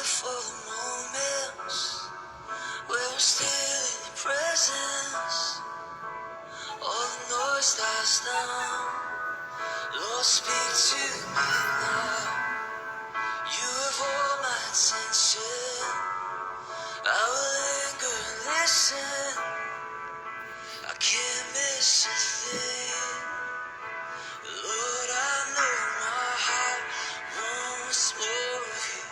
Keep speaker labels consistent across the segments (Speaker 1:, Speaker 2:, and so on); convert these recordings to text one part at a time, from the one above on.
Speaker 1: live for the moments where I'm still in your presence. All the noise dies down. Lord, speak to me now. You have all my attention. I will linger and listen. I can't miss a thing. Lord, I know my heart wants more of you.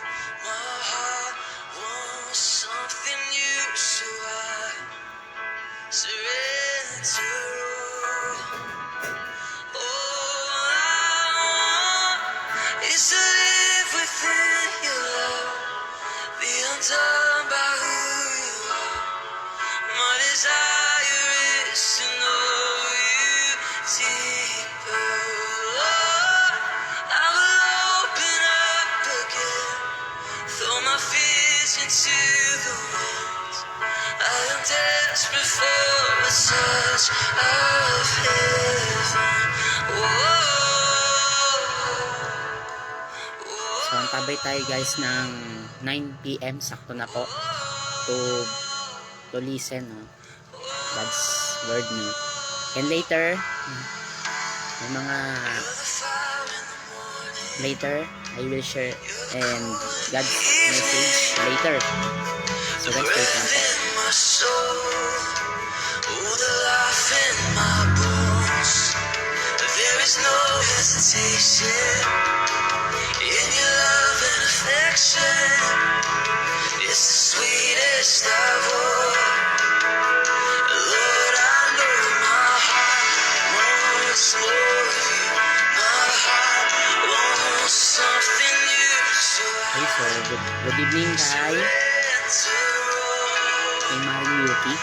Speaker 1: My heart wants something new, so I surrender all. All I want is to live within your love, be undone by who you are. My desire is to know you deeper, Lord. I will open up again, throw my fears into the wind. I am desperate for a touch of heaven.
Speaker 2: So, antabay tayo guys ng 9 PM. Sakto na po to listen, no? God's word, no? And later I will share and God's message later. So let's wait lang po.
Speaker 1: The life in my bones, there is no hesitation in your love and affection. It's the sweetest of all. Lord, I know my heart wants more of you. My heart wants something new, so
Speaker 2: Okay, so good evening kay Maring Yuki.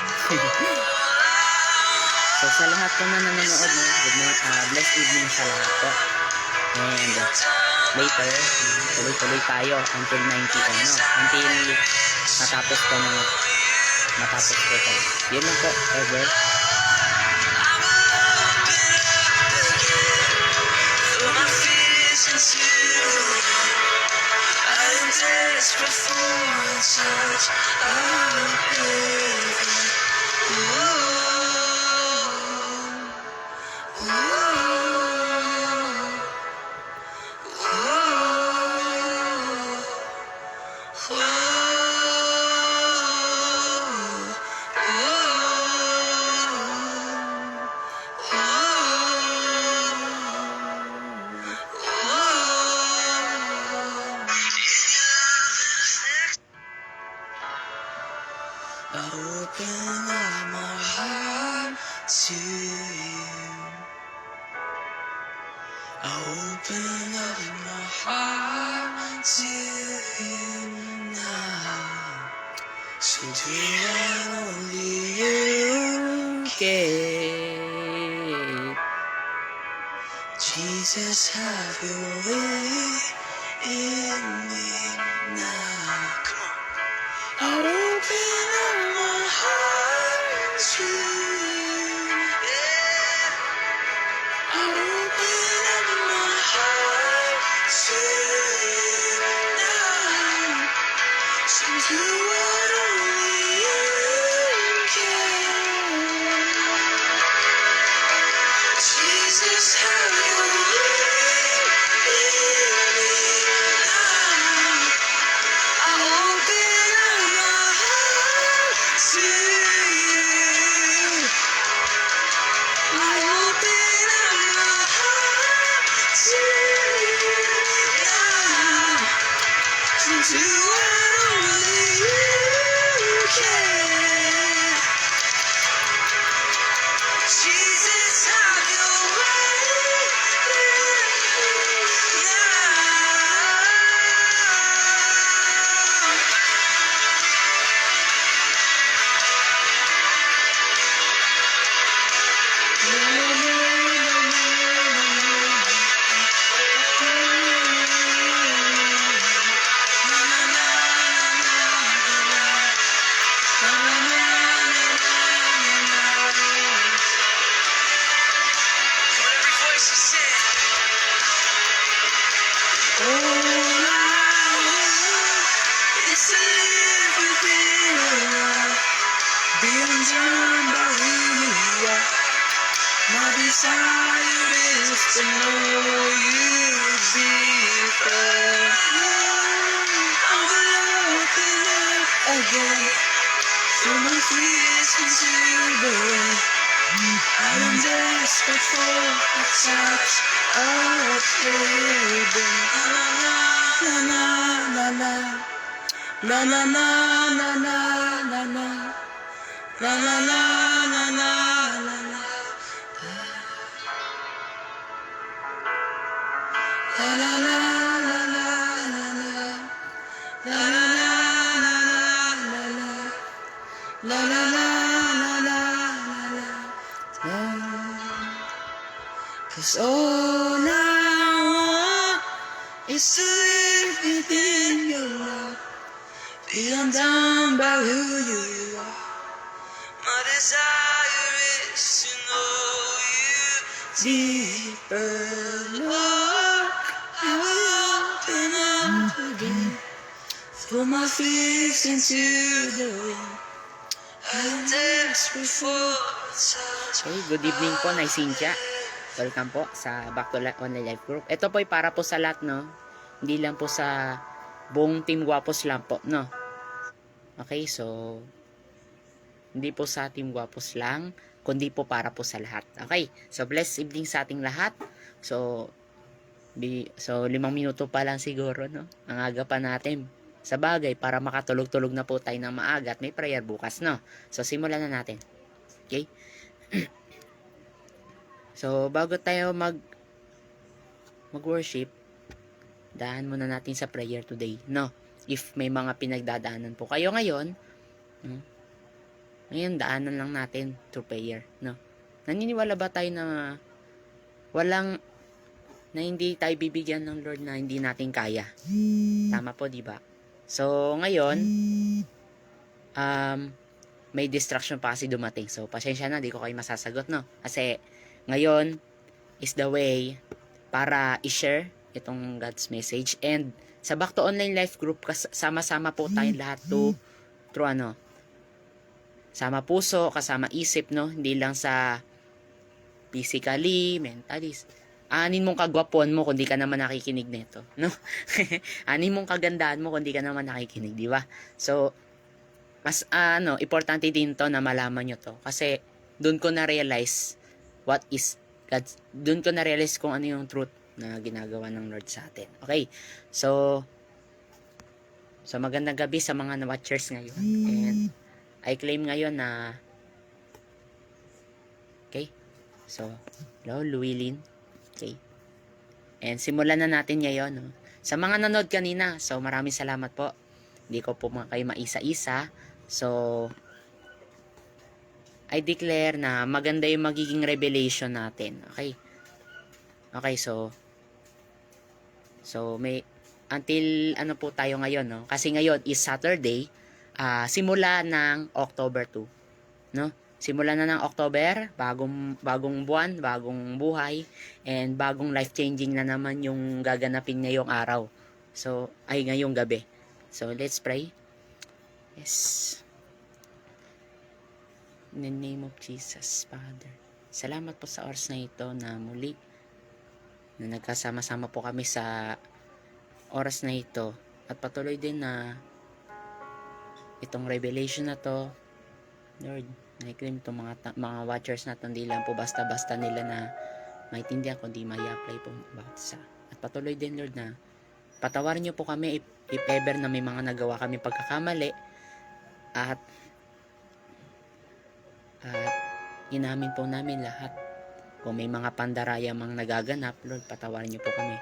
Speaker 2: So sa lahat po na nanonood, no, blessed evening sa lahat po. And later, tuloy-tuloy tayo until 9 PM, no? Until matapos po ito. Yun lang po, ever.
Speaker 1: desperate for a touch of heaven. I open up my heart to you. I open up my heart to you now. So do what only you can. Jesus, have your way in me now. Come on. I'll open up my heart to you. Yeah. I'll open up my heart to you now. So do what only you can. Jesus, have your way in me now. I open up my heart to you. I open up my heart to you now. To do what only you desire is to know you deeper. I will open up again. Show my fears into the wind. I am desperate for a touch of heaven. La la la la la la la la la la la la la la la la la la. La la la la la la la. La la la la la la. La la la la la la la. 'Cause all I want is to live within your love, be undone by who you are. My desire is to know you deeper, Lord. I will open up again, throw my fears into the wind. I'm desperate for a touch.
Speaker 2: Okay, good evening po, Nay Cynthia. Welcome po sa Back to Online Life Group. Ito po ay para po sa lahat, no? Hindi lang po sa buong Team Guapos lang po, no? Okay, so hindi po sa Team Guapos lang, kundi po para po sa lahat. Okay, so blessed evening sa ating lahat. So 5 minuto pa lang siguro, no? Ang aga pa natin. Sa bagay, para makatulog-tulog na po tayo ng maaga at may prayer bukas, no? So simulan na natin. Okay? So, bago tayo mag-worship, daan muna natin sa prayer today, no? If may mga pinagdadaanan po kayo ngayon, ngayon daanan lang natin through prayer, no? Naniniwala ba tayo na na hindi tayo bibigyan ng Lord na hindi natin kaya? Tama po, di ba? So, ngayon, may distraction pa kasi dumating. So, pasensya na, di ko kayo masasagot, no? Kasi, ngayon is the way para i-share itong God's message. And sa Back to Online Life Group, sama-sama po tayong lahat through ano, sama puso, kasama isip, no? Hindi lang sa physically, mentally. Anin mong kagwapon mo kung di ka naman nakikinig nito, no? Anin mong kagandaan mo kung di ka naman nakikinig, di ba? So, mas importante din to na malaman nyo to. Kasi, doon ko na-realize what is God. Doon ko na-realize kung ano yung truth na ginagawa ng Lord sa atin. Okay? So magandang gabi sa mga watchers ngayon. And I claim ngayon na okay? So, hello, Luwilin. Okay? And simulan na natin ngayon. No? Sa mga nanood kanina, so maraming salamat po. Hindi ko po kayo maisa-isa. So, I declare na maganda yung magiging revelation natin. Okay? Okay, so may until ano po tayo ngayon, no? Kasi ngayon is Saturday, simula ng October 2, no? Simula na ng October, bagong buwan, bagong buhay, and bagong life-changing na naman yung gaganapin ngayong araw. So, ngayong gabi. So, let's pray. Yes. In the name of Jesus, Father. Salamat po sa oras na ito na muli na nagkasama-sama po kami sa oras na ito at patuloy din na itong revelation na to, Lord, na-claim itong mga watchers na hindi lang po basta-basta nila na maintindihan kundi may apply po bawat isa. At patuloy din, Lord, na patawarin niyo po kami if ever na may mga nagawa kami pagkakamali at inamin po namin lahat. Kung may mga pandaraya mang nagaganap, Lord, patawarin niyo po kami.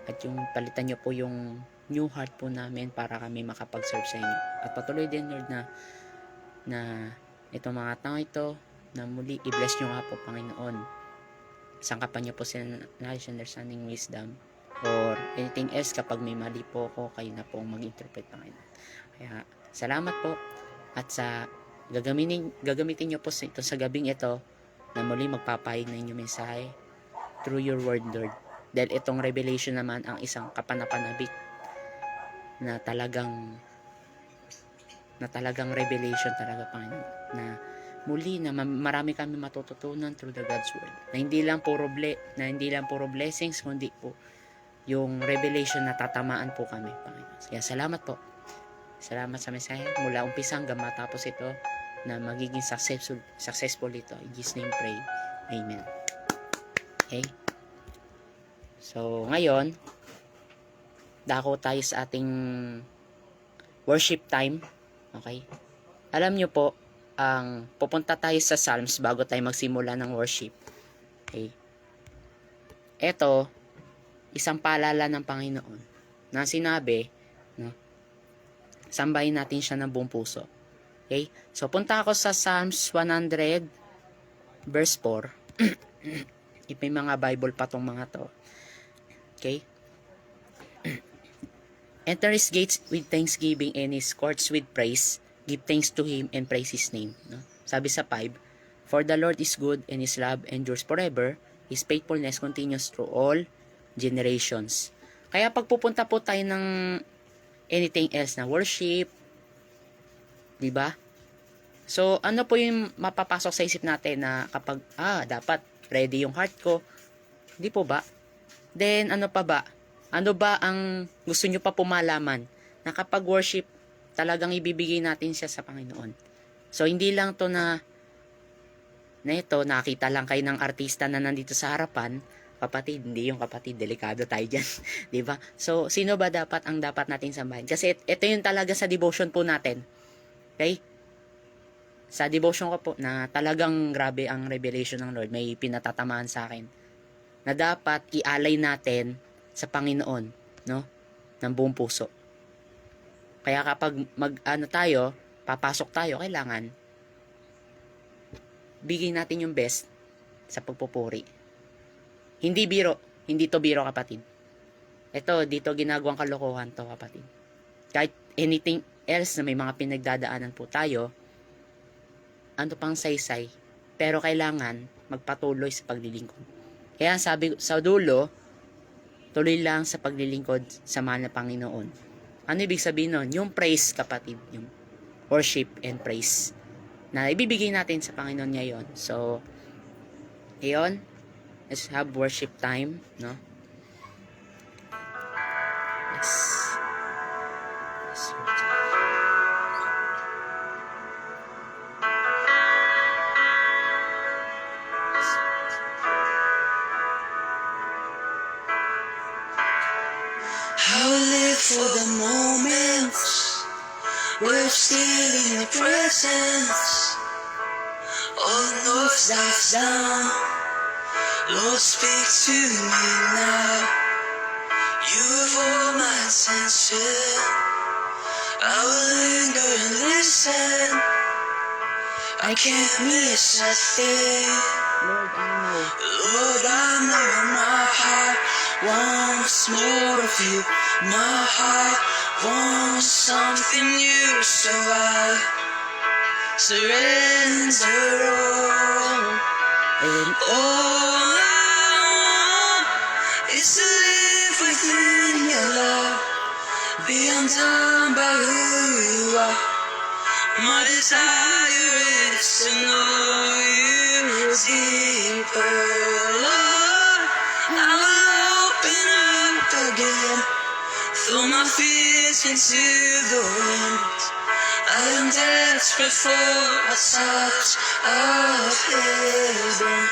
Speaker 2: At yung palitan niyo po yung new heart po namin para kami makapag-serve sa inyo. At patuloy din, Lord, na itong mga tao ito, na muli i-bless niyo nga po, Panginoon. Sangkapan niyo po sila knowledge, understanding, wisdom, or anything else. Kapag may mali po ako, kayo na po mag-interpret, Panginoon. Kaya, salamat po. At sa gagamitin nyo po ito sa gabing ito na muli magpapahayag na inyong mensahe through your word, Lord. Dahil itong revelation naman ang isang kapanapanabik na talagang revelation talaga, Panginoon, na muli na marami kami matututunan through the God's Word. Na hindi lang puro blessings, kundi po yung revelation na tatamaan po kami, Panginoon. Kaya salamat po. Salamat sa mensahe. Mula umpisa hanggang matapos ito na magiging successful ito. In Jesus' name pray. Amen. Okay? So, ngayon, dako tayo sa ating worship time. Okay? Alam nyo po, pupunta tayo sa Psalms bago tayo magsimula ng worship. Okay? Ito, isang paalala ng Panginoon na sinabi, no, sambahin natin siya ng buong puso. Okay? So, punta ako sa Psalms 100 verse 4. If may mga Bible pa tong mga to. Okay? Enter his gates with thanksgiving and his courts with praise. Give thanks to him and praise his name. No? Sabi sa 5, for the Lord is good and his love endures forever. His faithfulness continues through all generations. Kaya pag pupunta po tayo ng anything else na worship, di ba? So, ano po yung mapapasok sa isip natin na kapag, dapat ready yung heart ko. Di po ba? Then, ano pa ba? Ano ba ang gusto nyo pa pumalaman? Na kapag worship, talagang ibibigay natin siya sa Panginoon. So, hindi lang to na ito, nakita lang kayo ng artista na nandito sa harapan, kapatid, hindi yung kapatid, delikado tayo dyan. Diba? So, sino ba ang dapat natin sambahin? Kasi ito yung talaga sa devotion po natin. Okay? Sa devotion ko po, na talagang grabe ang revelation ng Lord, may pinatatamaan sa akin, na dapat ialay natin sa Panginoon, no? Ng buong puso. Kaya kapag papasok tayo, kailangan bigyan natin yung best sa pagpupuri. Hindi to biro kapatid. Ito, dito ginagawang kalokohan to kapatid. Kahit anything else na may mga pinagdadaanan po tayo, ano pang saysay, pero kailangan magpatuloy sa paglilingkod. Kaya sabi sa dulo, tuloy lang sa paglilingkod sa mahal na Panginoon. Ano ibig sabihin nun? Yung praise, kapatid. Yung worship and praise na ibibigay natin sa Panginoon ngayon. So, ngayon, let's have worship time, no? Yes.
Speaker 1: I'll live for the moments we're still in your presence. All noise dies down. Lord, speak to me now. You have all my attention. I will linger and listen. I can't miss a thing. Lord, I know my heart wants more of you. My heart wants something new, so I surrender all. And all I want is to live within your love, be undone by who you are. My desire is to know you deeper, Lord. I will open up again, throw my fears into the wind. I am desperate for a touch of heaven.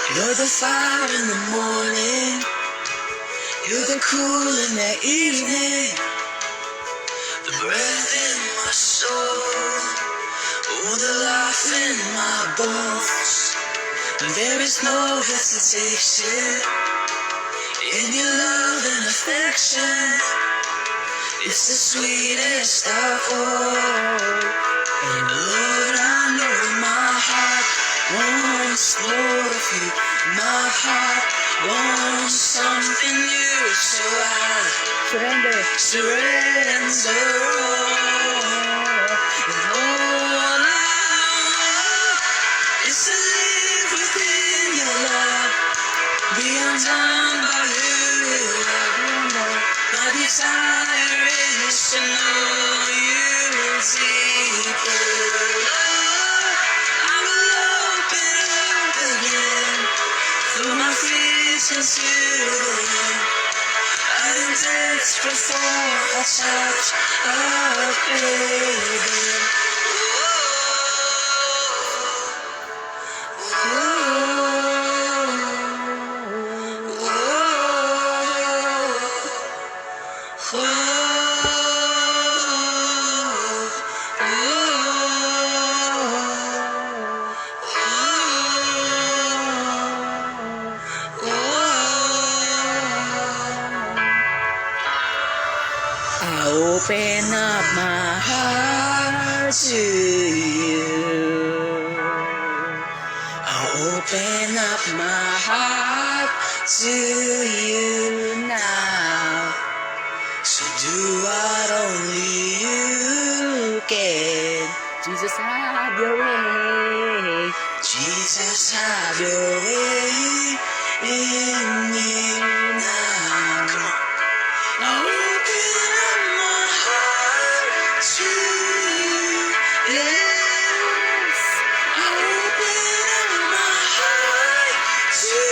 Speaker 1: You're the fire in the morning, you're the cool in the evening, the breath in my soul, oh, the life in my bones. And there is no hesitation in your love and affection. It's the sweetest of all. And Lord, I know my heart wants more of you. My heart wants something new, so I surrender all. And all I undone by who you are. My desire is to know you deeper. I will open up again, throw my fears into the wind. I'm desperate for a touch of baby.
Speaker 2: I open up my heart to you. I open up my heart to you now. So do what only you can. Jesus, have your way. Jesus, have your way in me now. Come on. I open up my heart to you. Yes, I open up my heart to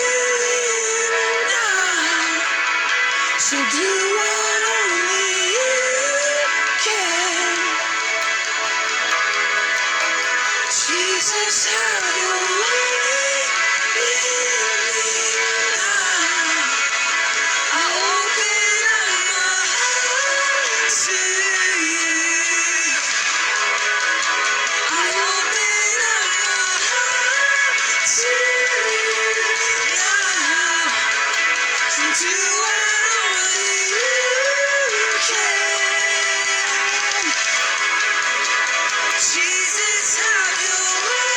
Speaker 2: you now. So do what only you can. Jesus, have your way in me now. I open up my heart to you. I open up my heart to you now. So do what only you can. Jesus, have your way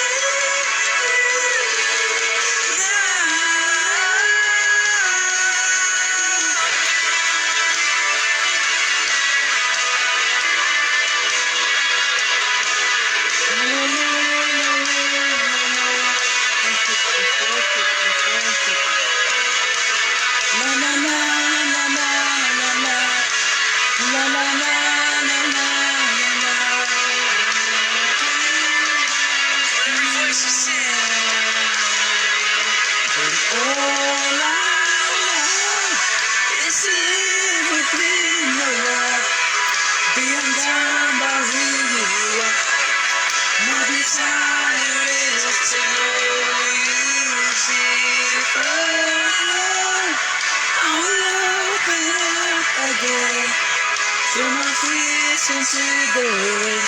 Speaker 2: into the wind.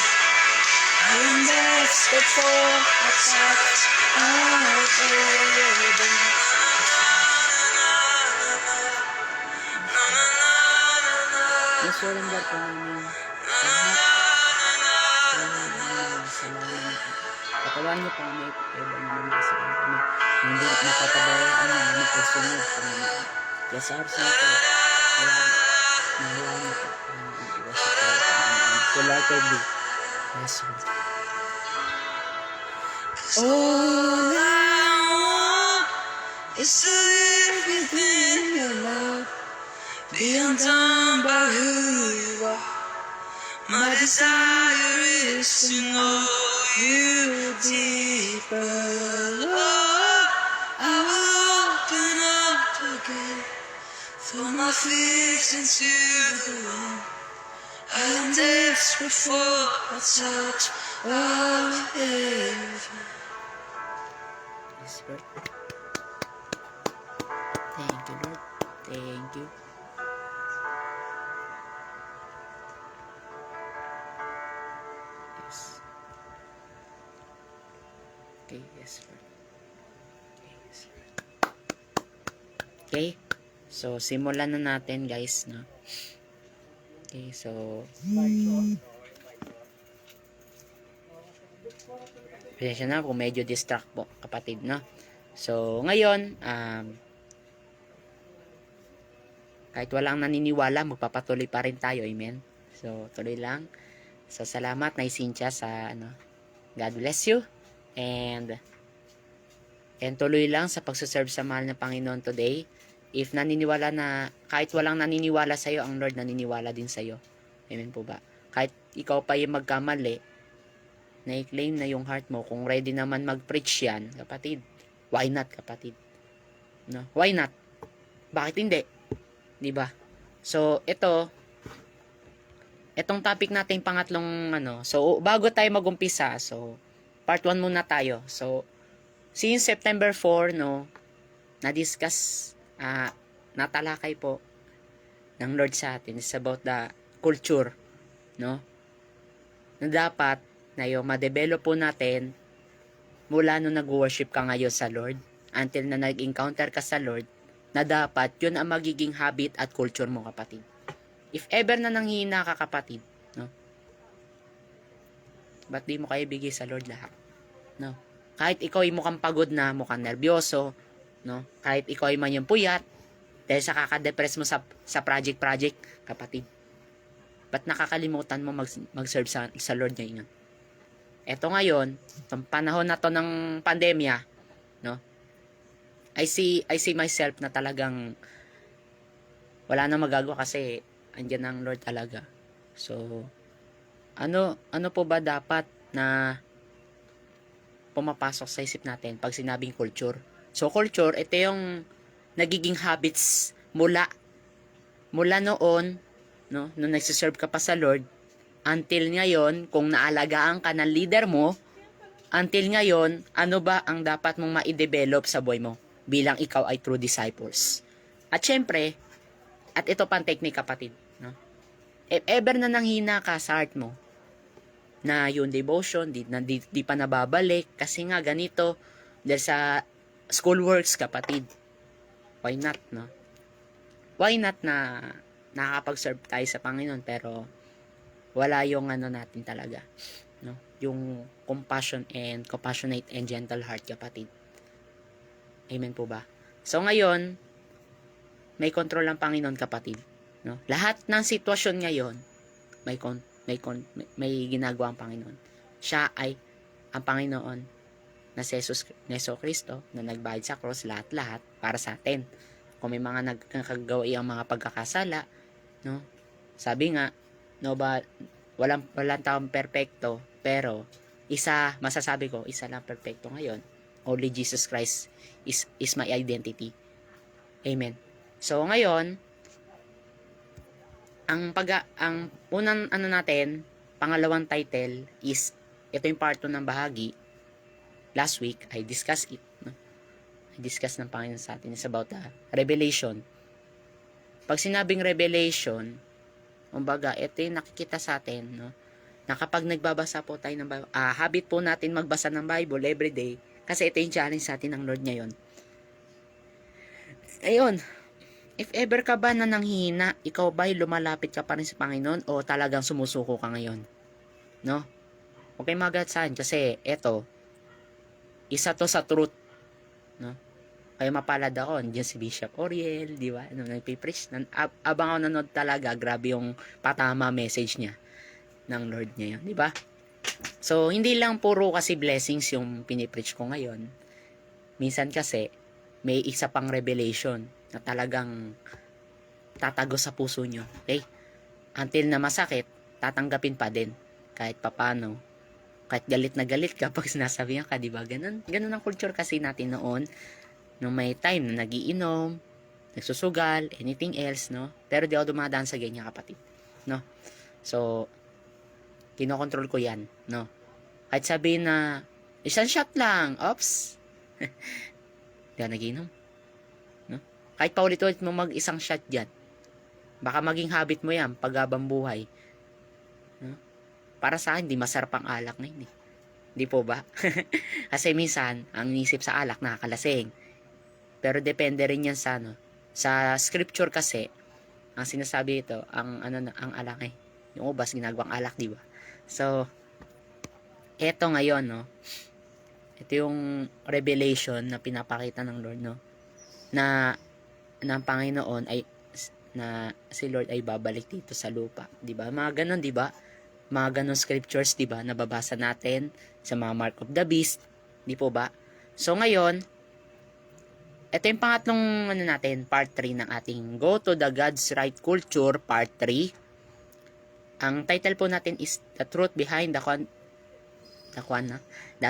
Speaker 2: I am desperate for a touch of heaven. Nasurrender po namin salamat. Katawan niyo po kami, iba naman kasi kami. Hindi napatabayaan na namin kasunod sa mga. Kaya sa harap sa ito, nahiya niyo po. Collectively. Yes, Lord. All I want is to live within your love, be undone by who you are. My desire is to know you deeper. Lord, I will open up again, throw my fears into the wind. I am desperate for a touch of heaven. Yes, Lord. Thank you, Lord. Thank you. Yes. Okay, yes, Lord. Okay, yes, Lord. Okay, so simulan na natin, guys, no? Okay, so pasensya na kung medyo distract po, kapatid, no? So, ngayon, kahit walang naniniwala, magpapatuloy pa rin tayo, amen? So, tuloy lang. So, salamat, Nay Cynthia, sa, God bless you. And tuloy lang sa pagsuserve sa mahal na Panginoon today. If naniniwala na, kahit walang naniniwala sa'yo, ang Lord naniniwala din sa'yo. Amen po ba? Kahit ikaw pa yung magkamali, na-claim na yung heart mo, kung ready naman mag-preach yan, kapatid, why not, kapatid? No? Why not? Bakit hindi? Di ba? So, itong topic natin pangatlong so bago tayo magumpisa, so part 1 muna tayo. So, since September 4, no, na-discuss, natalakay po ng Lord sa atin is about the culture, no? Na dapat na yung ma-develop po natin mula nung nag-worship ka ngayon sa Lord until na nag-encounter ka sa Lord, na dapat yun ang magiging habit at culture mo, kapatid. If ever na nanghihina ka, kapatid, no? Ba't di mo kayo bigay sa Lord lahat? No? Kahit ikaw ay mukhang pagod na, mukhang nervyoso, no? Kahit ikaw ay manyang puyat, dahil sa kakadepress mo sa project, kapatid. Ba't nakakalimutan mo mag-serve sa Lord ngayon? Eto ngayon, itong panahon na to ng pandemya, no? I see myself na talagang wala na magagawa kasi andyan ang Lord talaga. So, ano po ba dapat na pumapasok sa isip natin pag sinabing culture? So, culture, ito yung nagiging habits mula noon, no, nung nagsiserve ka pa sa Lord, until ngayon, kung naalagaan ka ng leader mo, until ngayon, ano ba ang dapat mong ma-develop sa buhay mo bilang ikaw ay true disciples? At syempre, at ito pang technique, kapatid, no? If ever na nanghina ka sa heart mo, na yung devotion, di pa nababalik, kasi nga ganito, dahil sa school works, kapatid, why not, no? Why not na nakakapag-serve tayo sa Panginoon, pero wala yung natin talaga, no? Yung compassionate and gentle heart, kapatid. Amen po ba? So ngayon, may control ng Panginoon, kapatid, no? Lahat ng sitwasyon ngayon, may ginagawa ang Panginoon. Siya ay ang Panginoon na si Yeso Kristo na nagbayad sa cross, lahat para sa atin. Kung may mga nagkagawa ang mga pagkakasala, no? Sabi nga, no ba, walang taong perpekto, pero masasabi ko, isa lang perpekto ngayon. Only Jesus Christ is my identity. Amen. So ngayon, ang unang natin, pangalawang title is, ito yung part 2 ng bahagi. Last week, I discussed it, no? I discussed ng Panginoon sa atin, is about revelation. Pag sinabing revelation, kumbaga, ito yung nakikita sa atin, no? Na kapag nagbabasa po tayo ng Bible, habit po natin magbasa ng Bible every day, kasi ito yung challenge sa atin ng Lord ngayon. Ayun, if ever ka ba na nanghihina, ikaw ba'y lumalapit ka pa rin sa Panginoon o talagang sumusuko ka ngayon? No? Huwag kayong magalit sa akin kasi eto, isa to sa truth. No? Kaya mapalad ako, nandiyan si Bishop Oriel, di ba? Nagpipreach. Abang ako nanood talaga, grabe yung patama message niya ng Lord ngayon, di ba? So, hindi lang puro kasi blessings yung pinipreach ko ngayon. Minsan kasi, may isa pang revelation na talagang tatago sa puso nyo. Okay? Until na masakit, tatanggapin pa din. Kahit papano. Kahit galit na galit ka pag sinasabihan ka, di ba? Ganun ang culture kasi natin noon. Nung may time na nagiinom, nagsusugal, anything else, no? Pero di ako dumadaan sa ganyan, kapatid. No? So, kinokontrol ko yan, no? Kahit sabihin na, isang shot lang, ops. Di ako nagiinom. No? Kahit paulit-ulit mo mag-isang shot dyan, baka maging habit mo yan pag-abang buhay. No? Para sa akin, di masarap ang alak na yun. Di po ba? Kasi minsan, ang inisip sa alak, nakakalasing. Pero depende rin yan sa, sa scripture kasi, ang sinasabi ito, ang alak yung ubas, ginagawang alak, di ba? So, eto ngayon, no? Ito yung revelation na pinapakita ng Lord, no? Na ng Panginoon ay na si Lord ay babalik dito sa lupa, 'di ba? Mga ganun, 'di ba? Mga ganun scriptures, 'di ba? Nababasa natin sa mga mark of the beast, 'di po ba? So ngayon, ito yung pangatlong ano natin, part 3 ng ating Go to the God's Right Culture, part 3. Ang title po natin is The Truth Behind the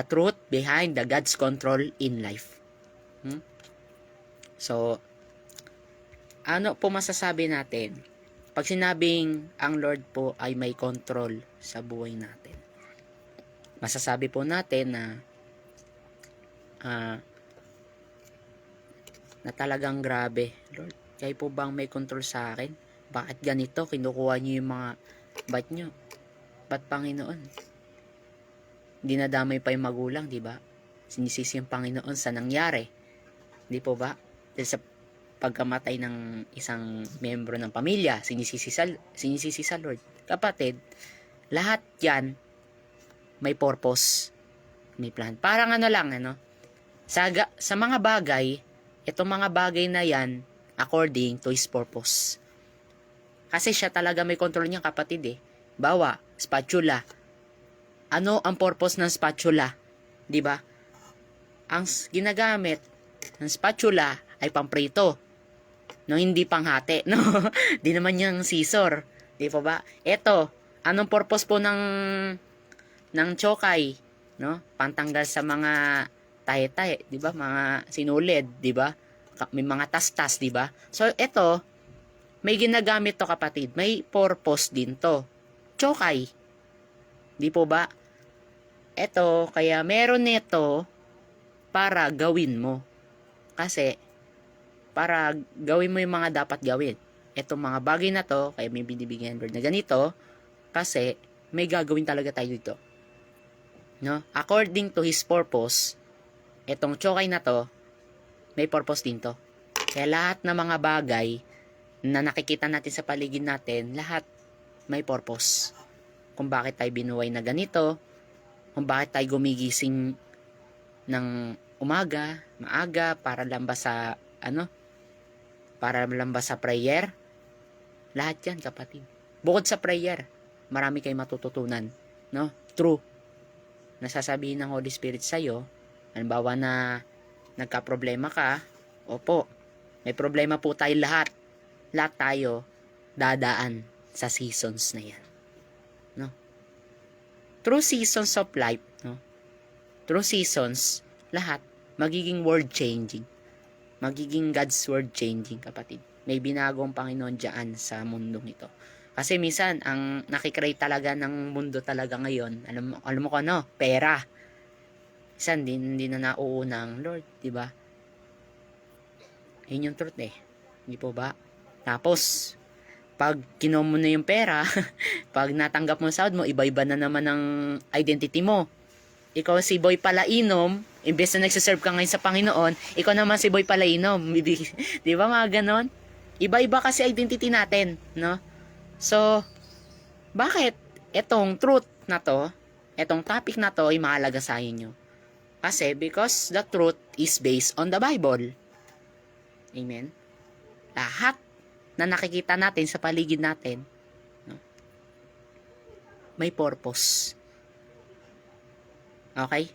Speaker 2: Truth Behind the God's Control in Life. So, ano po masasabi natin? Pag sinabing ang Lord po ay may control sa buhay natin, masasabi po natin na talagang grabe. Lord, kayo po bang may control sa akin? Bakit ganito? Kinukuha niyo yung mga bat nyo? Ba't Panginoon? Dinadamay pa yung magulang, di ba? Sinisisi yung Panginoon sa nangyari. Di po ba? Dahil sa pagkamatay ng isang miyembro ng pamilya, sinisisi sa Lord. Kapatid, lahat yan may purpose, may plan. Parang ano lang, sa mga bagay, itong mga bagay na yan, according to His purpose. Kasi siya talaga may control niya, kapatid eh. Bawa, spatula. Ano ang purpose ng spatula? Di ba? Ang ginagamit ng spatula ay pamprito. No, hindi panghati. No, di naman yung scissor. Di po ba? Ito, anong purpose po ng chokay? No? Pantanggal sa mga tahe-tahe, di ba? Mga sinulid, di ba? May mga tastas, di ba? So, ito, may ginagamit to, kapatid. May purpose din to. Chokay. Di po ba? Ito, kaya meron nito para gawin mo. Kasi, para gawin mo yung mga dapat gawin. Itong mga bagay na to, kaya may binibigyan Lord na ganito, kasi may gagawin talaga tayo dito. No? According to His purpose, itong chokay na to, may purpose din to. Kaya lahat ng mga bagay na nakikita natin sa paligid natin, lahat may purpose. Kung bakit tayo binuhay na ganito, kung bakit tayo gumigising ng umaga, maaga, para lambas sa prayer. Lahat yan, kapatid. Bukod sa prayer, marami kayong matututunan. No? True. Nasasabihin ng Holy Spirit sa'yo, halimbawa na nagka-problema ka, opo, may problema po tayo lahat. Lahat tayo dadaan sa seasons na yan. No? Through seasons of life, no? Through seasons, lahat magiging world-changing. Magiging God's word-changing, kapatid. May binagong Panginoon dyan sa mundong ito. Kasi minsan, ang nakikreate talaga ng mundo talaga ngayon, alam mo ko ano? Pera. Minsan, hindi na nauunang Lord, di ba? Yun yung truth eh. Hindi po ba? Tapos, pag kinuha mo na yung pera, pag natanggap mo sa sahod mo, iba-iba na naman ang identity mo. Ikaw si Boy Palainom, imbes na nagsiserve ka ngayon sa Panginoon, ikaw naman si Boy Palainom. Di ba mga ganon? Iba-iba kasi identity natin, no? So, bakit etong truth na to, etong topic na to ay mahalaga sa inyo? Kasi because the truth is based on the Bible. Amen? Lahat na nakikita natin sa paligid natin, no? May purpose. Okay?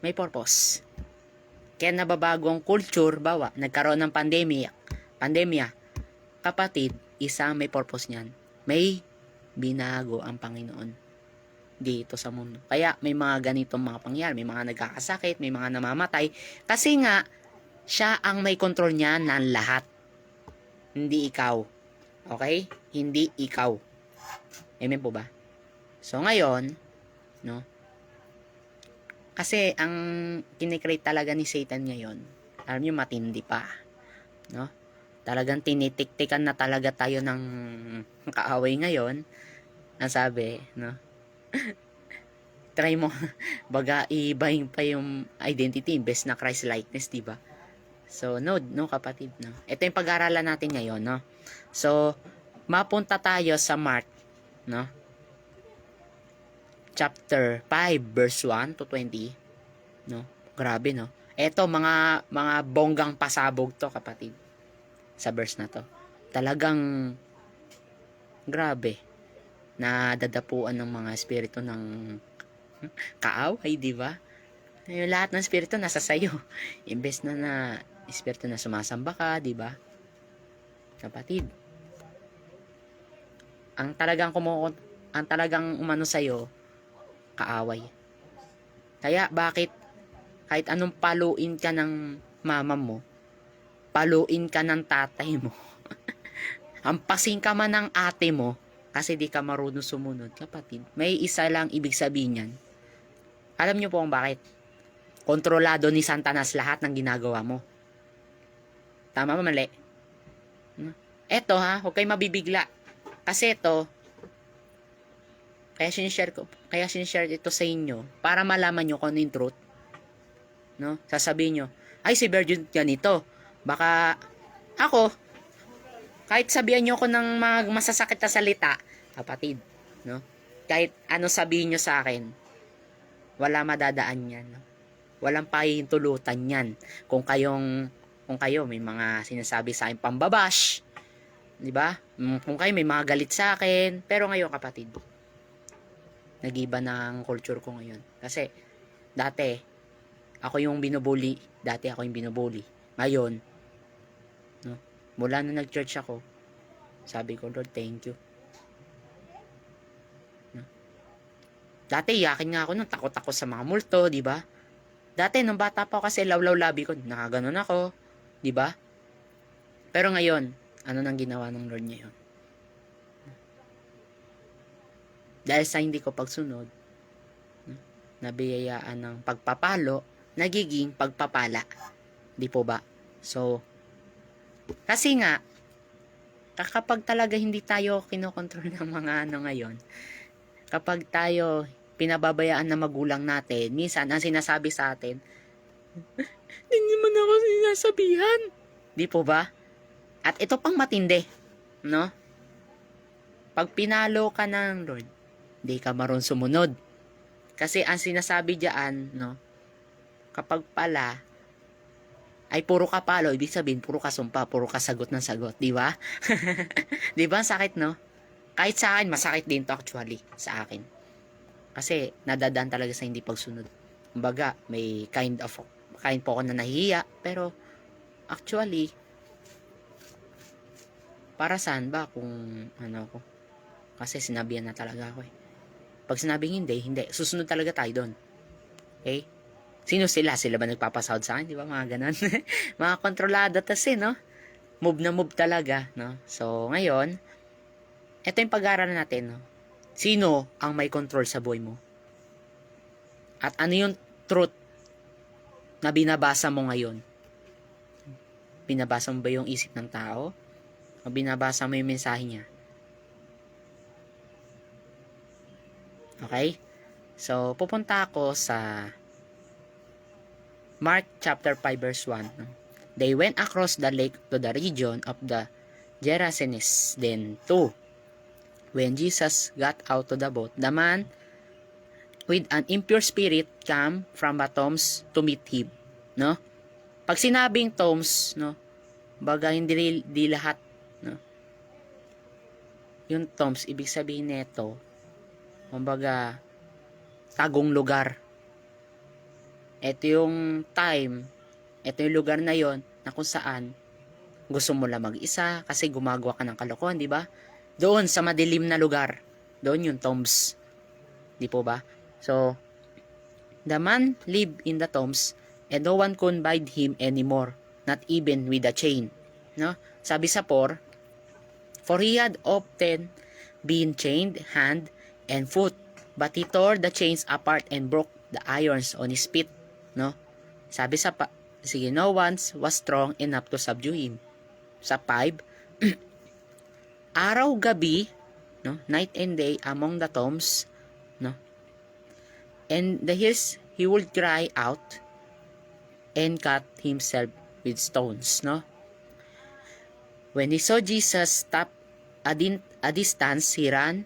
Speaker 2: May purpose. Kaya nababago ang culture, bawa, nagkaroon ng pandemya, kapatid, isa may purpose niyan. May binago ang Panginoon dito sa mundo. Kaya may mga ganitong mga pangyayari, may mga nagkakasakit, may mga namamatay, kasi nga, siya ang may control niya ng lahat. Hindi ikaw. Okay? Hindi ikaw. Amen po ba? So ngayon, no? Kasi ang kinikreate talaga ni Satan ngayon, alam niyo, matindi pa. No? Talagang tinitiktikan na talaga tayo ng kaaway ngayon. Ang sabi, no? Try mo, baga ibahin pa yung identity, imbes na Christ likeness, di ba? So, no kapatid, no? Ito yung pag-aaralan natin ngayon, no? So, mapunta tayo sa Mark, no? Chapter 5, verse 1 to 20, no? Grabe, no? Ito, mga bonggang pasabog to, kapatid, sa verse na to. Talagang grabe na dadapuan ng mga espiritu ng kaaway, di ba? Yung lahat ng espiritu nasa sayo. Imbes na espiritu na sumasamba ka, di ba? Kapatid, ang talagang umano sa'yo, kaaway. Kaya bakit kahit anong paluin ka ng mama mo, paluin ka ng tatay mo, ampasin ka man ng ate mo, kasi di ka marunong sumunod, kapatid, may isa lang ibig sabihin yan. Alam niyo po kung bakit? Kontrolado ni Satanas lahat ng ginagawa mo. Tama ba, mali? Eto ha, huwag kayo mabibigla. Kasi ito, kaya sinishare ito sa inyo para malaman nyo kung ano yung truth. No? Sasabihin nyo, ay si Virgin ganito. Baka ako, kahit sabihan nyo ako ng mga masasakit na salita, kapatid, no? Kahit ano sabihin nyo sa akin, wala madadaan yan. No? Walang pahihintulutan yan. Kung kayo may mga sinasabi sa akin pambabash, di ba? Kung kayo may mga galit sa akin, pero ngayon kapatid, nag-iba ng culture ko ngayon. Kasi dati ako yung binubuli, Ngayon, no? Mula nung nag-church ako, sabi ko, Lord, thank you. No? Dati iyakin nga ako nung takot ako sa mga multo, di ba? Dati nung bata pa ako kasi lawlaw labi ko, nakaganon ako, di ba? Pero ngayon, ano nang ginawa ng Lord ngayon? Dahil sa hindi ko pagsunod, nabiyayaan ng pagpapalo, nagiging pagpapala. Di po ba? So, kasi nga, kapag talaga hindi tayo kinokontrol ng mga ano ngayon, kapag tayo pinababayaan na magulang natin, minsan ang sinasabi sa atin, hindi naman ako sinasabihan. Di po ba? At ito pang matindi, no? Pag pinalo ka ng Lord, di ka marunong sumunod. Kasi ang sinasabi diyan, no? Kapag pala ay puro ka palo, ibig sabihin puro ka sumpa, puro ka sagot ng sagot, di ba? Di ba? Sakit, no? Kahit sa akin, masakit din to actually sa akin. Kasi nadadaan talaga sa hindi pagsunod. Kumbaga, may kind po ako na nahihiya, pero actually, para saan ba kung ano ko? Kasi sinabihan na talaga ako eh. Pag sinabing hindi. Susunod talaga tayo doon. Okay? Sino sila? Sila ba nagpapasahod sa akin? Di ba? Mga ganon. Mga kontrolado kasi, no? Move na move talaga, no? So, ngayon, ito yung pag-aaralan natin, no? Sino ang may control sa buhay mo? At ano yung truth na binabasa mo ngayon? Binabasa mo ba yung isip ng tao? O binabasa mo yung mensahe niya? Okay? So, pupunta ako sa Mark chapter 5 verse 1. They went across the lake to the region of the Gerasenes. Then 2. When Jesus got out to the boat, the man with an impure spirit came from the tombs to meet him. No? Pag sinabing tombs, no? Baga hindi lahat, no? Yung tombs, ibig sabihin nito, kumbaga, tagong lugar. Ito yung time, ito yung lugar na yon na kung saan gusto mo lang mag-isa kasi gumagawa ka ng kalokohan, di ba? Doon sa madilim na lugar, doon yung tombs. Di po ba? So, the man lived in the tombs and no one could bind him anymore, not even with a chain. No? Sabi sa 4, for he had often been chained hand and foot, but he tore the chains apart and broke the irons on his feet. No? Sabi sa sige, no one was strong enough to subdue him. Sa 5, araw-gabi, no, night and day among the tombs, no, and the hills he would cry out and cut himself with stones, no. When he saw Jesus stop a distance, he ran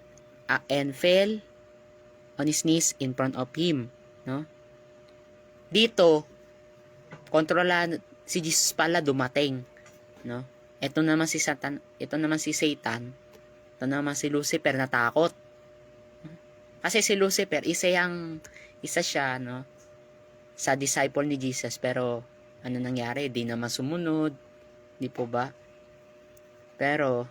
Speaker 2: and fell on his knees in front of him, no. Dito, kontrolan si Jesus pala dumating, no. Ito naman si Satan, ito naman si Satan, ito naman si Lucifer natakot. Kasi si Lucifer, isa siya, no, sa disciple ni Jesus, pero ano nangyari? Di naman sumunod. Di po ba? Pero,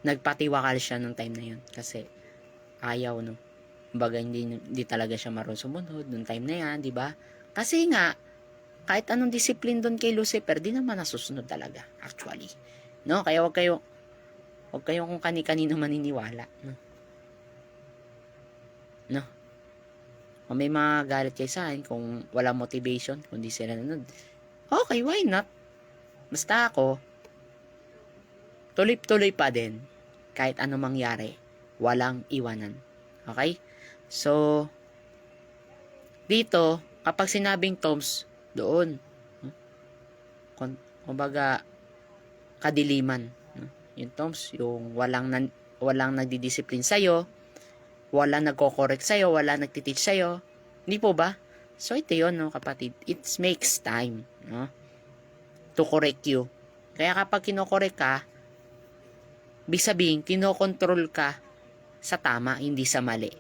Speaker 2: nagpatiwakal siya nung time na yun. Kasi, ayaw, no? Kumbaga, hindi talaga siya marunong sumunod nung time na yan, di ba? Kasi nga, kahit anong discipline doon kay Lucifer, di naman nasusunod talaga, actually. No? Kaya wag kayong kung kani-kanino maniniwala. No? No? Kung may mga galit kayo sa akin, kung wala motivation, kung di sila nanood, okay, why not? Basta ako, tuloy-tuloy pa din. Kahit ano mangyari, walang iwanan. Okay? So, dito, kapag sinabing Toms, doon, kumbaga, kadiliman. Yung Toms, yung walang nagdidisiplin sa'yo, walang nagko-correct sa'yo, walang nagtiteach sa'yo. Hindi po ba? So, ito yun, no, kapatid. It makes time, no, to correct you. Kaya kapag kinokorek ka, ibig sabihin, kinokontrol ka sa tama, hindi sa mali.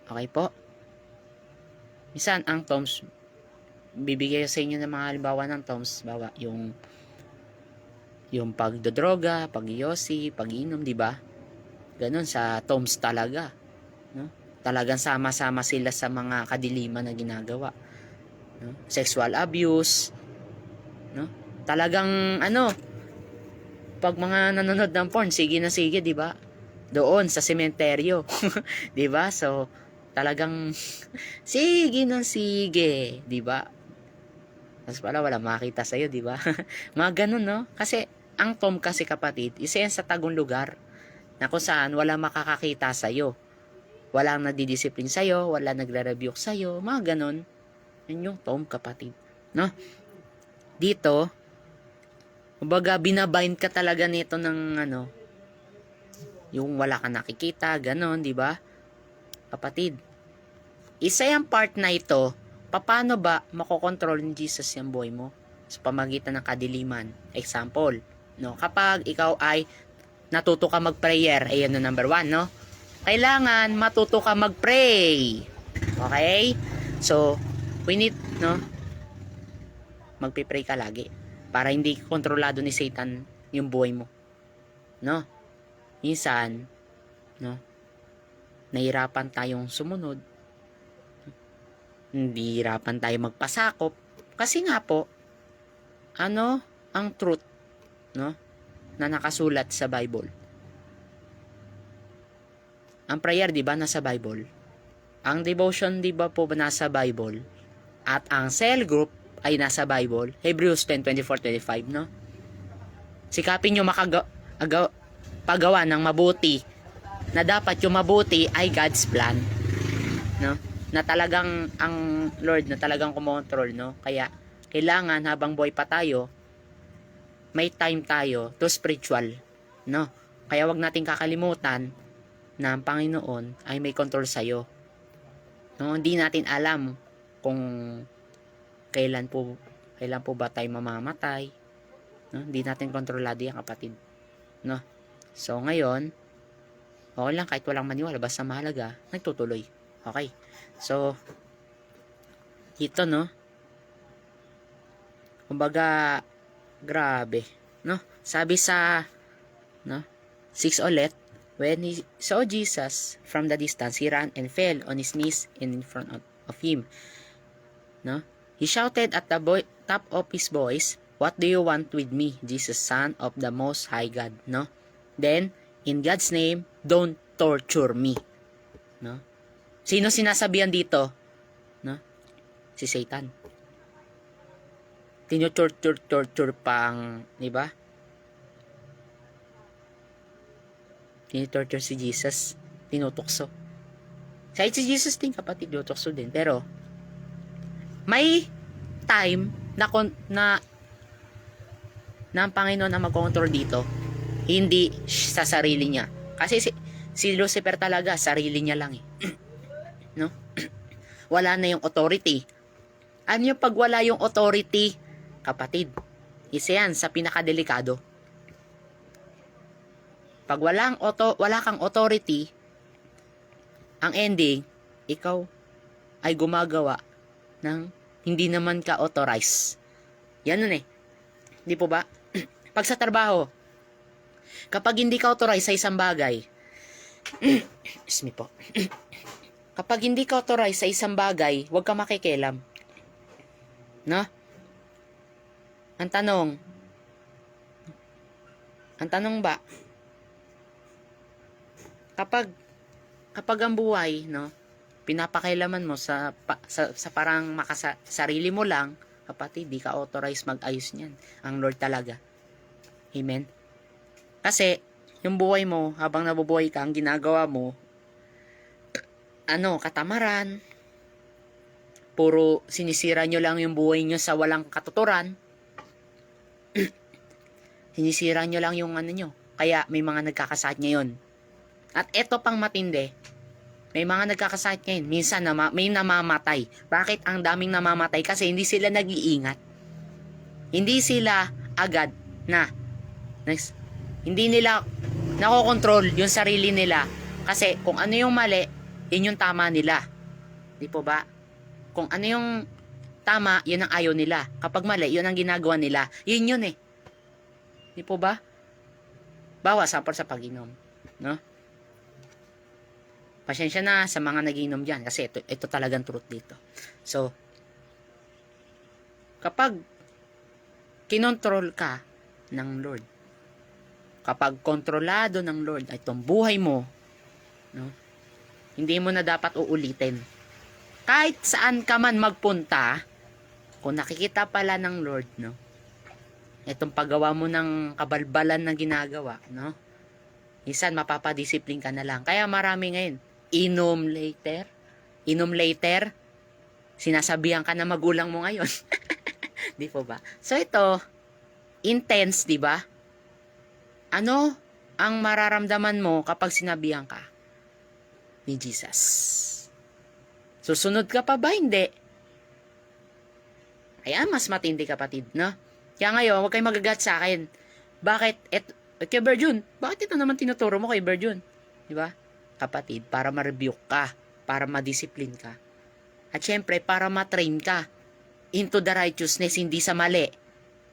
Speaker 2: Okay po? Minsan, ang Toms, bibigay sa inyo ng mga halimbawa ng Toms, bawa, yung pagdodroga, pag-iyosi, pag-inom, di ba? Ganun sa Toms talaga, no? Talagang sama-sama sila sa mga kadiliman na ginagawa, no? Sexual abuse, no? Talagang pag mga nanonood ng porn, sige na sige, di ba? Doon sa sementeryo, di ba? So talagang sige na sige, di ba? Tapos pala wala makita sa iyo, di ba? Mga ganun, no? Kasi ang Tom kasi, kapatid, isa yan sa tagong lugar na kung saan wala makakakita sa iyo. Walang nadidisiplin sa iyo, wala nagre-rebuke sa iyo, mga ganun. Yan yung Tom, kapatid, no? Dito, kumbaga binabind ka talaga nito ng yung wala ka nakikita, ganun, di ba? Kapatid, isa yung part na ito. Paano ba makokontrol ni Jesus yung buhay mo? Sa pamagitan ng kadiliman. Example, no? Kapag ikaw ay natuto ka mag-prayer, ayan no, number 1, no? Kailangan matuto ka mag-pray. Okay? So, we need, no? Magpipray ka lagi. Para hindi kontrolado ni Satan yung buhay mo. No? Minsan, no? Nahirapan tayong sumunod. Hindi hirapan tayo magpasakop. Kasi nga po, ang truth, no, na nakasulat sa Bible. Ang prayer, di ba, nasa Bible? Ang devotion, di ba po, nasa Bible? At ang cell group ay nasa Bible. Hebrews 10:24-25, no? Sikapin nyo pagawa ng mabuti, na dapat yung mabuti ay God's plan, no? Na talagang ang Lord na talagang kumontrol, no? Kaya kailangan habang buhay pa tayo, may time tayo to spiritual, no? Kaya wag nating kakalimutan na ang Panginoon ay may control sa iyo. No, hindi natin alam kung kailan po ba tayo mamamatay, no? Hindi natin kontrolado yan, kapatid, no? So ngayon, okay lang kahit walang maniwala, basta mahalaga nagtutuloy. Okay. So, ito, no? Kumbaga, grabe, no? Sabi sa, no? 6 ulit, when he saw Jesus from the distance, he ran and fell on his knees in front of him. No? He shouted at the top of his voice, "What do you want with me, Jesus, Son of the Most High God?" No? Then, in God's name, don't torture me. No? Sino sinasabihan dito? No? Si Satan. Torture pang, di ba? Torture si Jesus. Tinutukso. Kahit si Jesus din, kapatid, tinutukso din. Pero, may time na ang Panginoon ang mag-control dito. Hindi sa sarili niya. Kasi si Lucifer talaga, sarili niya lang eh. No? Wala na yung authority. Ano yung pag wala yung authority, kapatid? Isa yan sa pinakadelikado. Pag wala kang authority, ang ending, ikaw ay gumagawa ng hindi naman ka authorized. Yan nun eh. Di po ba? Pag sa trabaho, kapag hindi ka authorized sa isang bagay, excuse me po. Kapag hindi ka authorized sa isang bagay, huwag ka makikialam. No? Ang tanong ba, kapag ang buhay, no, pinapakailaman mo sa parang sarili mo lang, kapatid, di ka authorized mag-ayos niyan. Ang Lord talaga. Amen? Kasi, yung buhay mo, habang nabubuhay ka, ang ginagawa mo, katamaran, puro sinisira nyo lang yung buhay nyo sa walang katuturan, sinisira nyo lang yung nyo, kaya may mga nagkakasakit ngayon. At eto pang matindi, may mga nagkakasakit ngayon, minsan may namamatay. Bakit ang daming namamatay? Kasi hindi sila nag-iingat. Hindi sila agad hindi nila nakokontrol yung sarili nila. Kasi kung ano yung mali, yun yung tama nila. Di po ba? Kung ano yung tama, yun ang ayaw nila. Kapag mali, yun ang ginagawa nila. Yun eh. Di po ba? Bawas sa pag-inom. No? Pasensya na sa mga nagiinom dyan. Kasi ito talagang truth dito. So, kapag kinontrol ka ng Lord, kapag kontrolado ng Lord itong buhay mo, no, hindi mo na dapat uulitin. Kahit saan ka man magpunta, kung nakikita pala ng Lord, no, itong paggawa mo ng kabalbalan na ginagawa, no, minsan mapapadisiplin ka na lang. Kaya marami ngayon, inom later, sinasabihan ka na magulang mo ngayon. Di po ba? So ito, intense, di ba? Ano ang mararamdaman mo kapag sinabihan ka ni Jesus? Susunod ka pa ba? Hindi. Ayan, mas matindi, kapatid, no? Kaya ngayon, huwag kayong magagat sa akin. Bakit? Kay Berjun, bakit ito naman tinuturo mo kay Berjun? Di ba? Kapatid, para ma-rebuke ka, para ma-discipline ka. At syempre, para ma-train ka into the righteousness, hindi sa mali.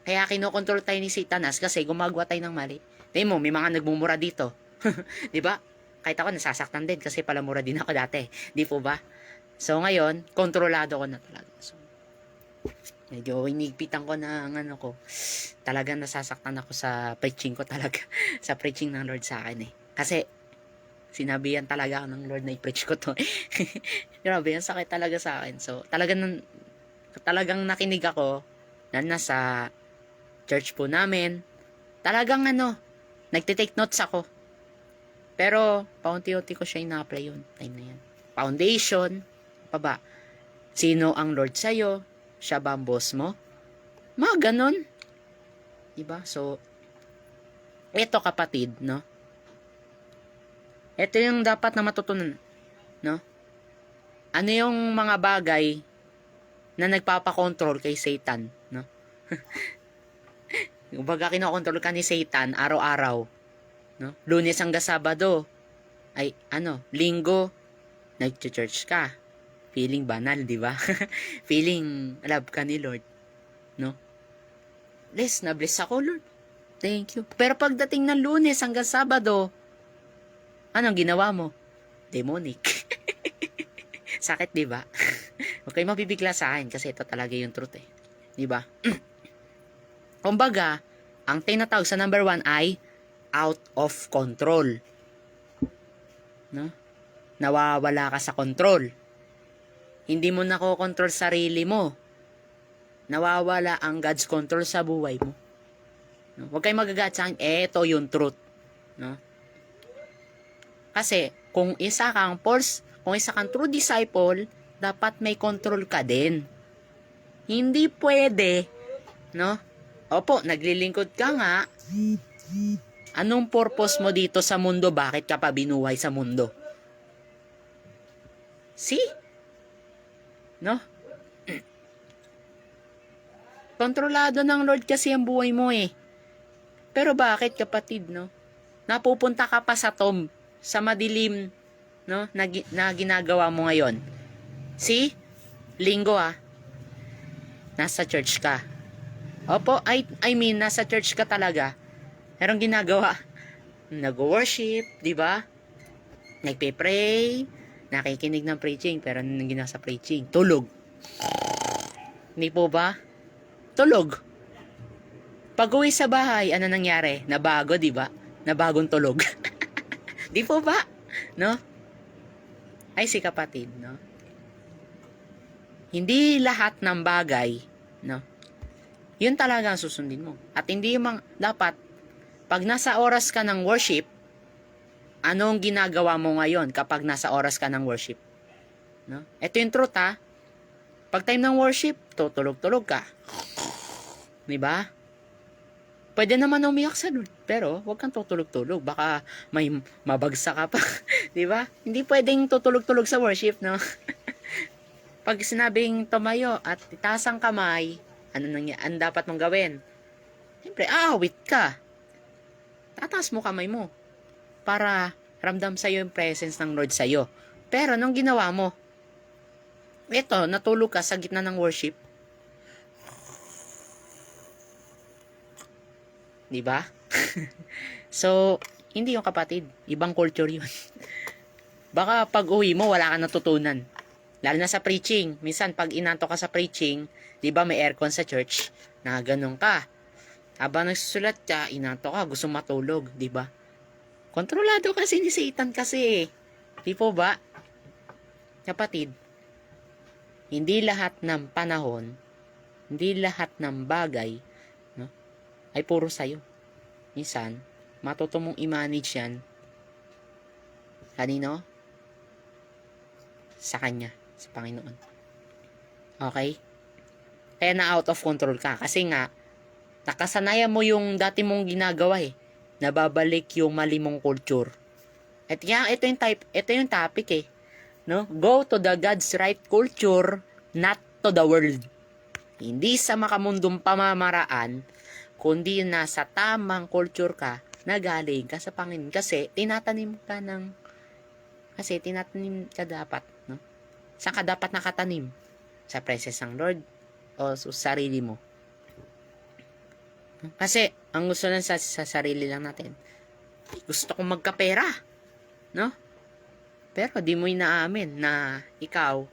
Speaker 2: Kaya kinokontrol tayo ni Satanas kasi gumagawa tayo ng mali. Tingin mo, may mga nagmumura dito. Di ba? Kahit ako, nasasaktan din kasi palamura din ako dati. Di po ba? So ngayon, kontrolado ko na talaga. So, medyo inigpitan ko na ang talagang nasasaktan ako sa preaching ko talaga. Sa preaching ng Lord sa akin eh. Kasi, sinabihan talaga ako ng Lord na i-preach ko to. Grabe, ang sakit talaga sa akin. So, talagang nakinig ako na nasa church po namin. Talagang nagtitake notes ako. Pero, paunti-unti ko siya ina-apply yun. Time na yan. Foundation. Pa ba? Sino ang Lord sa'yo? Siya ba ang boss mo? Mga ganon. Diba? So, eto kapatid, no? Ito yung dapat na matutunan. No? Ano yung mga bagay na nagpapakontrol kay Satan? No? Kumbaga kinokontrol ka ni Satan araw-araw. No? Lunes hanggang Sabado. Ay, Linggo, nag-church ka. Feeling banal, di ba? Feeling love ka ni Lord. No? Bless na bless ako, Lord. Thank you. Pero pagdating ng Lunes hanggang Sabado, anong ginawa mo? Demonic. Sakit, di ba? Huwag kayo mapipigla sa akin kasi ito talaga yung truth eh. Di ba? Kumbaga, ang tinatawag sa number 1 ay out of control. No? Nawawala ka sa control. Hindi mo nakokontrol sarili mo. Nawawala ang God's control sa buhay mo. No? Huwag kayong magagat sa akin, ito yung truth. No? Kasi, kung isa kang true disciple, dapat may control ka din. Hindi pwede, no? Opo, naglilingkod ka nga. Anong purpose mo dito sa mundo? Bakit ka pa binuhay sa mundo? See? No? Kontrolado ng Lord kasi ang buhay mo eh. Pero bakit, kapatid, no? Napupunta ka pa sa madilim, no? Na ginagawa mo ngayon. See? Linggo nasa church ka. Opo, I mean, nasa church ka talaga. Merong ginagawa. Nag-worship, di ba? Nagpe-pray, nakikinig ng preaching, pero anong ginagawa sa preaching? Tulog. Hindi po ba? Tulog. Pag-uwi sa bahay, ano nangyari? Nabago, di ba? Nabagong tulog. Di po ba? No? Ay, si kapatid, no? Hindi lahat ng bagay, no? Yun talaga ang susundin mo. At hindi dapat, pag nasa oras ka ng worship, anong ginagawa mo ngayon kapag nasa oras ka ng worship? No? Ito yung truth, ha? Pag time ng worship, tutulog-tulog ka. Diba? Pwede naman umiyak sa Lord, pero huwag kang tutulog-tulog. Baka may mabagsak ka pa. Diba? Hindi pwedeng tutulog-tulog sa worship, no? Pag sinabing tumayo at itaas ang kamay, ano dapat mong gawin? Siyempre, awit ka. Tataas mo kamay mo para ramdam sa'yo yung presence ng Lord sa'yo. Pero, nung ginawa mo, eto, natulog ka sa gitna ng worship. Diba? So, hindi yung kapatid. Ibang culture yun. Baka pag uwi mo, wala ka natutunan. Lalo na sa preaching. Minsan, pag inanto ka sa preaching, di ba may aircon sa church, na ganun ka. Habang nagsusulat ka, inanto ka, gusto matulog, di ba? Kontrolado kasi ni Satan kasi. Di po ba? Kapatid, hindi lahat ng panahon, hindi lahat ng bagay, no, ay puro sa'yo. Minsan, matuto mong i-manage yan. Kanino? Sa Kanya, sa Panginoon. Okay? Kaya na out of control ka. Kasi nga, nakasanayan mo yung dati mong ginagawa eh. Nababalik yung mali mong culture. At yan, ito yung topic eh. No? Go to the God's right culture, not to the world. Hindi sa makamundong pamamaraan, kundi nasa tamang culture ka, na galing ka sa Panginoon. Kasi tinatanim ka dapat, no? Saan ka dapat nakatanim? Sa presence ng Lord o sa sarili mo? Kasi, ang gusto lang sa sarili lang natin, gusto kong magkapera, no? Pero di mo inaamin na ikaw,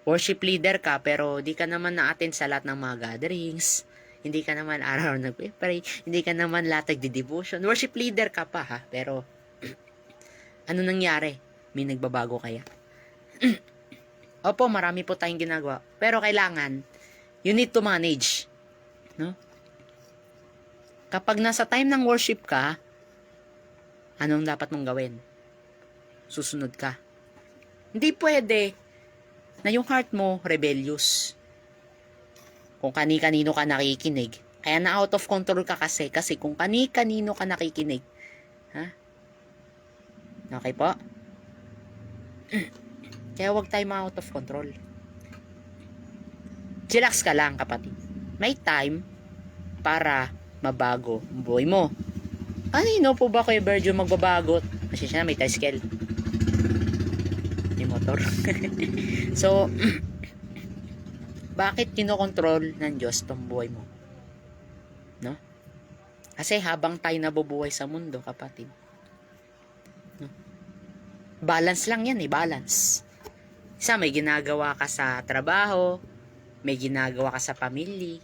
Speaker 2: worship leader ka, pero di ka naman na-attend sa lahat ng mga gatherings, hindi ka naman araw nagpe-pray, hindi ka naman lahat nagdi-devotion, worship leader ka pa ha, pero ano nangyari? May nagbabago kaya? Opo, marami po tayong ginagawa, pero kailangan, you need to manage, no? Kapag nasa time ng worship ka, anong dapat mong gawin? Susunod ka. Hindi pwede na yung heart mo rebellious. Kung kani-kanino ka nakikinig. Kaya na out of control ka kasi kung kani-kanino ka nakikinig. Ha? Okay po? Kaya huwag tayo ma-out of control. Chillax ka lang, kapatid. May time para mabago ang buhay mo. Kanino po ba Kuya Virgil magbabago? Kasi siya may tricycle. May motor. So, bakit kinokontrol ng Diyos tong buhay mo? No? Kasi habang tayo nabubuhay sa mundo, kapatid, no? Balance lang yan eh, balance. Isa, may ginagawa ka sa trabaho, may ginagawa ka sa pamilya,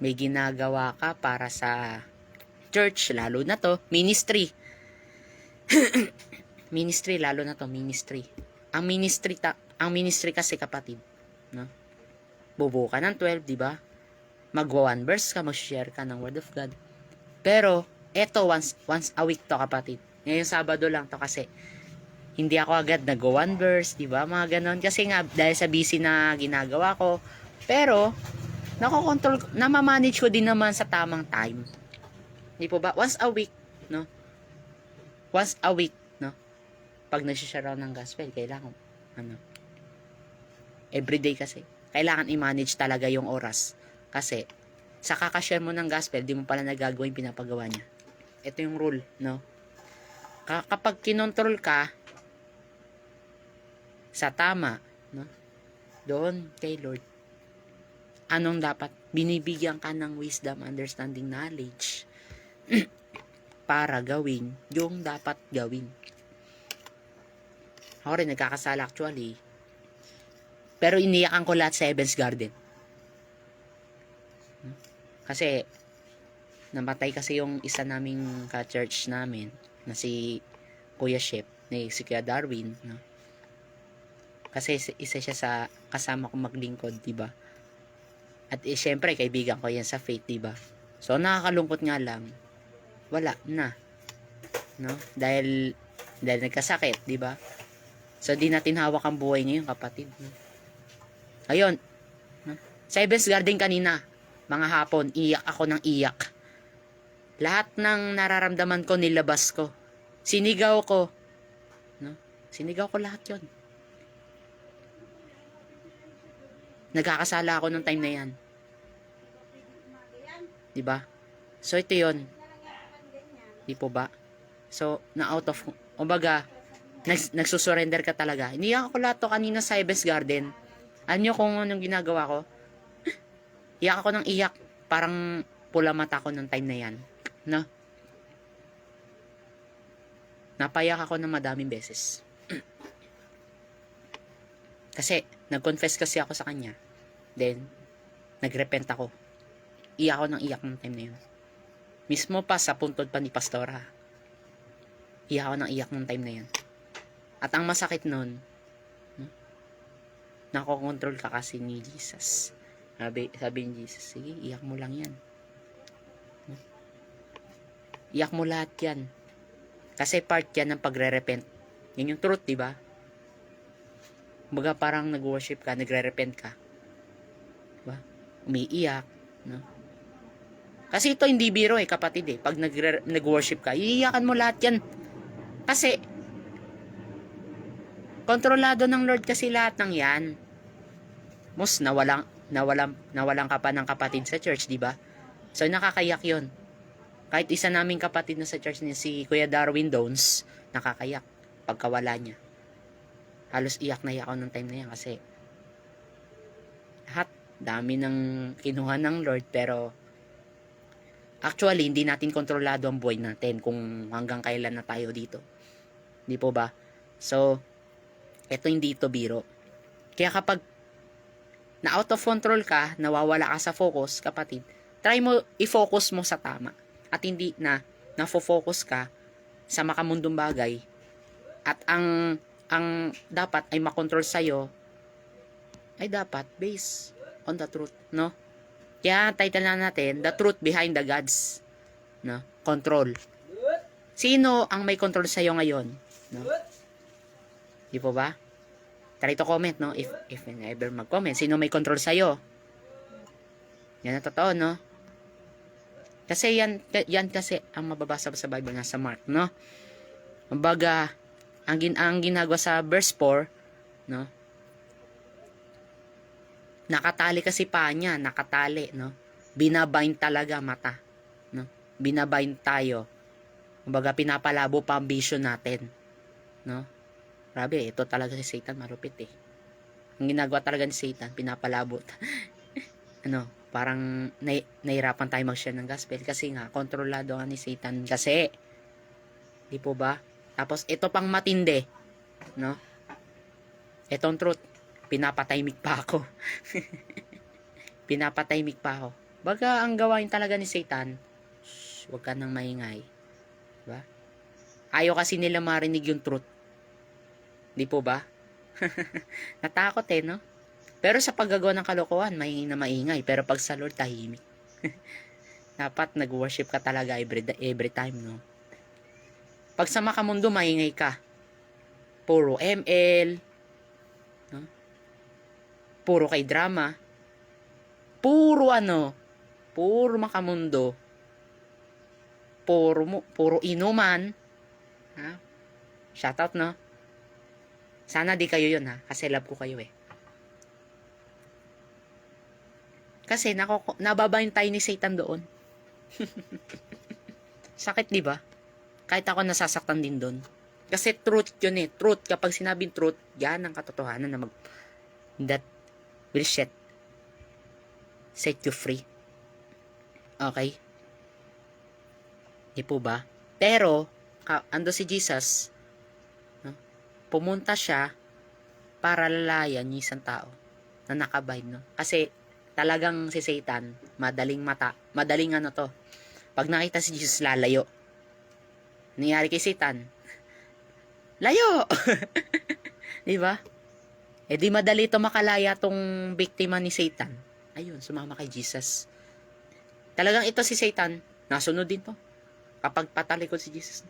Speaker 2: may ginagawa ka para sa church, lalo na to, ministry. Ministry, lalo na to, ministry. Ang ministry kasi, kapatid, no? Bubuo ka ng 12, di ba? Magwa one verse ka, mag-share ka ng word of God. Pero, eto, once a week to, kapatid. Ngayong Sabado lang to kasi hindi ako agad nag-go one verse, di ba? Mga ganon. Kasi nga, dahil sa busy na ginagawa ko. Pero, nakokontrol, namamanage ko din naman sa tamang time. Di po ba? Once a week, no? Once a week, no? Pag nag-share ako ng gospel, kailangan, everyday kasi. Kailangan i-manage talaga yung oras. Kasi, sa kakashare mo ng gospel, di mo pala nagagawa yung pinapagawa niya. Ito yung rule, no? Kapag kinontrol ka, sa tama, no? Doon kay Lord, anong dapat? Binibigyan ka ng wisdom, understanding, knowledge para gawin yung dapat gawin. Ako rin nagkakasala actually. Pero iniyakan ko lahat sa Heaven's Garden. Kasi namatay kasi yung isa naming ka-church namin na si Kuya Shep, si Kuya Darwin, no? Kasi isa siya sa kasama ko maglingkod, diba? At syempre kaibigan ko yan sa faith, diba? So nakakalungkot nga lang, wala na, no? Dahil nagkasakit, diba? So di natin hawak ang buhay niya yung kapatid, no? Ayun, no? Sa Heaven's Garden kanina, mga hapon, iyak ako ng iyak. Lahat ng nararamdaman ko, nilabas ko. Sinigaw ko. No? Sinigaw ko lahat yon. Nagkakasala ako ng time na yan. Diba? So, ito yon. Di po ba? So, na out of, kumbaga, nagsusurrender ka talaga. Iniyak ako lahat to kanina sa Heaven's Garden. Ano nyo kung anong ginagawa ko? Iyak ako ng iyak. Parang pula mata ko ng time na yan. No? Napayak ako ng madaming beses. Kasi, nag-confess kasi ako sa kanya. Then, nagrepent ako. Iyak ako ng iyak ng time na yun. Mismo pa sa puntod pa ni Pastora. Iyak ako ng iyak ng time na yun. At ang masakit nun, nakokontrol ka kasi ni Jesus. Sabi ni Jesus, sige, iyak mo lang yan. Iyak mo lahat yan. Kasi part yan ng pagre-repent. Yan yung truth, diba? Baga parang nag-worship ka, nagre-repent ka. Diba? Umiiyak, no? Kasi ito hindi biro kapatid Pag nag-worship ka, iiyakan mo lahat yan. Kasi, kontrolado ng Lord kasi lahat ng yan. Nawalan ka pa ng kapatid sa church, diba? So, nakakayak yon. Kahit isa naming kapatid na sa church niya, si Kuya Darwin Downs, nakakayak pagkawala niya. Halos iyak na iyak ako ng time na yan kasi lahat, dami ng kinuha ng Lord, pero actually, hindi natin kontrolado ang buhay natin kung hanggang kailan na tayo dito. Hindi po ba? So, eto hindi ito biro. Kaya kapag na out of control ka, nawawala ka sa focus, kapatid, try mo i-focus mo sa tama. At hindi na nafo-focus ka sa makamundong bagay. At ang dapat ay makontrol sa'yo ay dapat based on the truth, no? Kaya title na natin, The Truth Behind the Gods, no? Control. Sino ang may control sa'yo ngayon, no? Di po ba? Try to comment, no? If ever mag-comment, sino may control sa'yo? Yan ang totoo, no? Kasi yan kasi ang mababasa sa Bible nga sa Mark, no? Kumbaga, ang ginagawa sa verse 4, no? Nakatali kasi pa niya, nakatali, no? Binabind talaga mata, no? Binabind tayo. Kumbaga, pinapalabo pa ang vision natin, no? Grabe, ito talaga si Satan, marupit Ang ginagawa talaga ni Satan, pinapalabo. Parang nahirapan tayo mag-share ng gospel kasi nga, kontrolado nga ni Satan kasi. Di po ba? Tapos, ito pang matindi, no? Itong truth, pinapatahimik pa ako. Pinapatahimik pa ako. Baga, ang gawain talaga ni Satan, huwag ka nang maingay. Diba? Ayaw kasi nila marinig yung truth. Di po ba? Natakot no? Pero sa paggagawa ng kalokohan, maingay. Pero pag sa Lord, tahimik. Dapat nag-worship ka talaga every time, no? Pag sa makamundo, maingay ka. Puro ML, no? Puro kay drama. Puro makamundo. Puro inuman. Ha? Shoutout, no? Sana di kayo yun, ha? Kasi love ko kayo, Kasi nababayin tayo ni Satan doon. Sakit, di ba? Kahit ako nasasaktan din doon. Kasi truth yun Truth. Kapag sinabing truth, yan ang katotohanan na that will set set you free. Okay? Di po ba? Pero, ando si Jesus, no? Pumunta siya para lalayan yung isang tao na nakabind, no? Kasi, talagang si Satan, madaling ano to. Pag nakita si Jesus, lalayo. Nangyari kay Satan, layo! Di ba? Eh di madali ito makalaya tong biktima ni Satan. Ayun, sumama kay Jesus. Talagang ito si Satan, nasunod din to. Kapag patalikod si Jesus.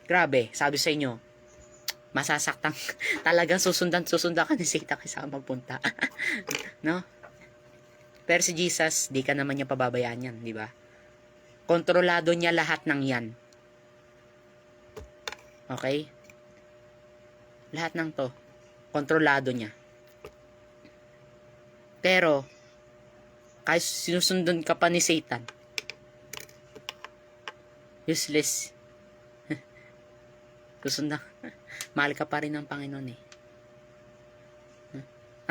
Speaker 2: Grabe, sabi sa inyo, masasaktan. Talagang susundan ka ni Satan kaysa magpunta. No? Pero si Jesus, di ka naman niya pababayaan yan, di ba? Kontrolado niya lahat ng yan. Okay? Lahat ng to, kontrolado niya. Pero, kahit sinusundan ka pa ni Satan, useless. Susundan. Mahal ka pa rin ng Panginoon eh.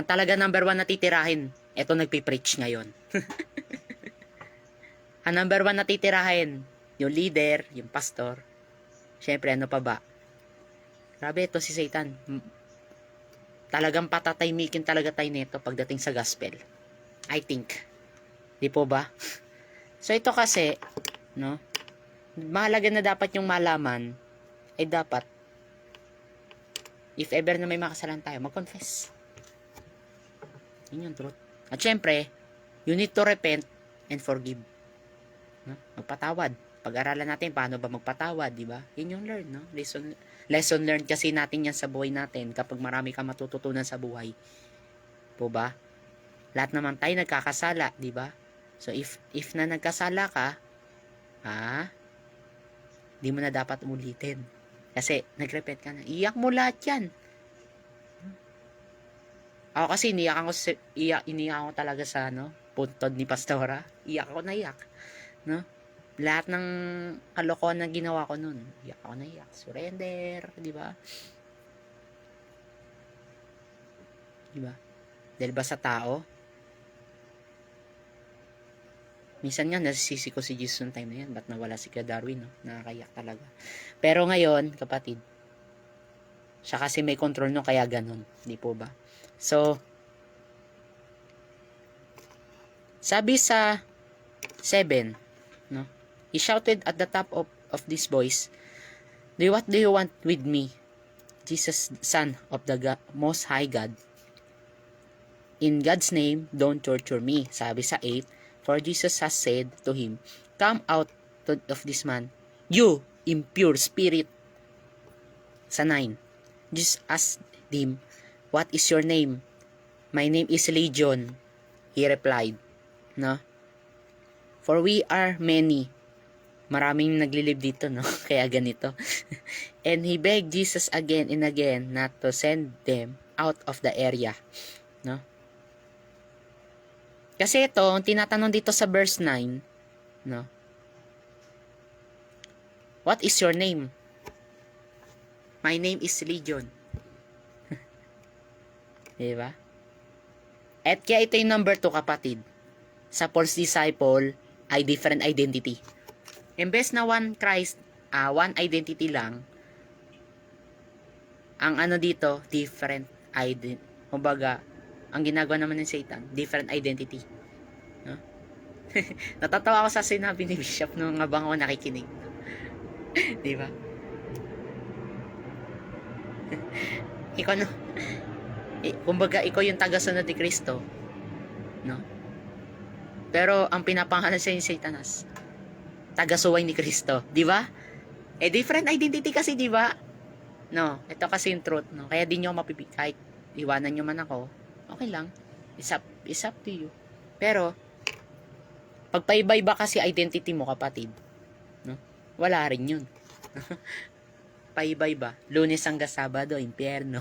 Speaker 2: Ang talaga number 1 na titirahin, eto nagpipreach ngayon. Ang number 1 na titirahin, yung leader, yung pastor. Syempre, ano pa ba? Grabe, ito si Satan. Talagang patataymikin talaga tayo nito pagdating sa gospel. I think. Di po ba? So, ito kasi, no? Mahalaga na dapat yung malaman, ay dapat, if ever na may makasalan tayo, mag-confess. Yun yung truth. At syempre, you need to repent and forgive. No? Magpatawad. Pag-aralan natin paano ba magpatawad, di ba? Yun yung learn, no? Lesson learned kasi natin yan sa buhay natin kapag marami ka matututunan sa buhay. Po ba? Lahat naman tayo nagkakasala, di ba? So if na nagkasala ka, di mo na dapat ulitin. Kasi nag-repent ka na. Iyak mo lahat yan. Ako kasi iniyak ako talaga sa puntod ni Pastora. Iyak ako na iyak. No? Lahat ng kalokohan na ginawa ko nun. Iyak ako na iyak. Surrender. Di ba? Di ba? Dahil ba sa tao? Minsan nga, nasisisi ko si Jesus noong time na yan. Ba't nawala si Kuya Darwin, no? Nakakayak talaga. Pero ngayon, kapatid, siya kasi may control no, kaya ganun. Di po ba? So, sabi sa 7, no? He shouted at the top of this voice, what do you want with me, Jesus, Son of the Most High God? In God's name, don't torture me. Sabi sa 8, for Jesus has said to him, come out of this man, you impure spirit. Sa 9, Jesus asked him, what is your name? My name is Legion. He replied, no? For we are many. Maraming naglilib dito, no? Kaya ganito. And he begged Jesus again and again not to send them out of the area, no? Kasi ito, tinatanong dito sa verse 9, no? What is your name? My name is Legion. Diba? At kaya ito yung number 2, kapatid. Sa false disciple ay different identity. Imbes na one Christ, one identity lang, ang ano dito, different identity. Kumbaga, ang ginagawa naman ng Satan, different identity. No? Natatawa ako sa sinabi ni Bishop nung habang ako nakikinig. Di ba? Ikaw no? Kumbaga, ikaw yung tagasunod ni Kristo. No? Pero, ang pinapangalan sa Satanas, tagasuway ni Kristo. Di ba? Eh, different identity kasi, di ba? No, ito kasi yung truth, no? Kaya di nyo mapipig, kahit iwanan nyo man ako, okay lang. It's up to you. Pero, pag paiba-iba kasi identity mo, kapatid, no? Wala rin yun. Paiba-iba. Lunes hanggang Sabado, impyerno.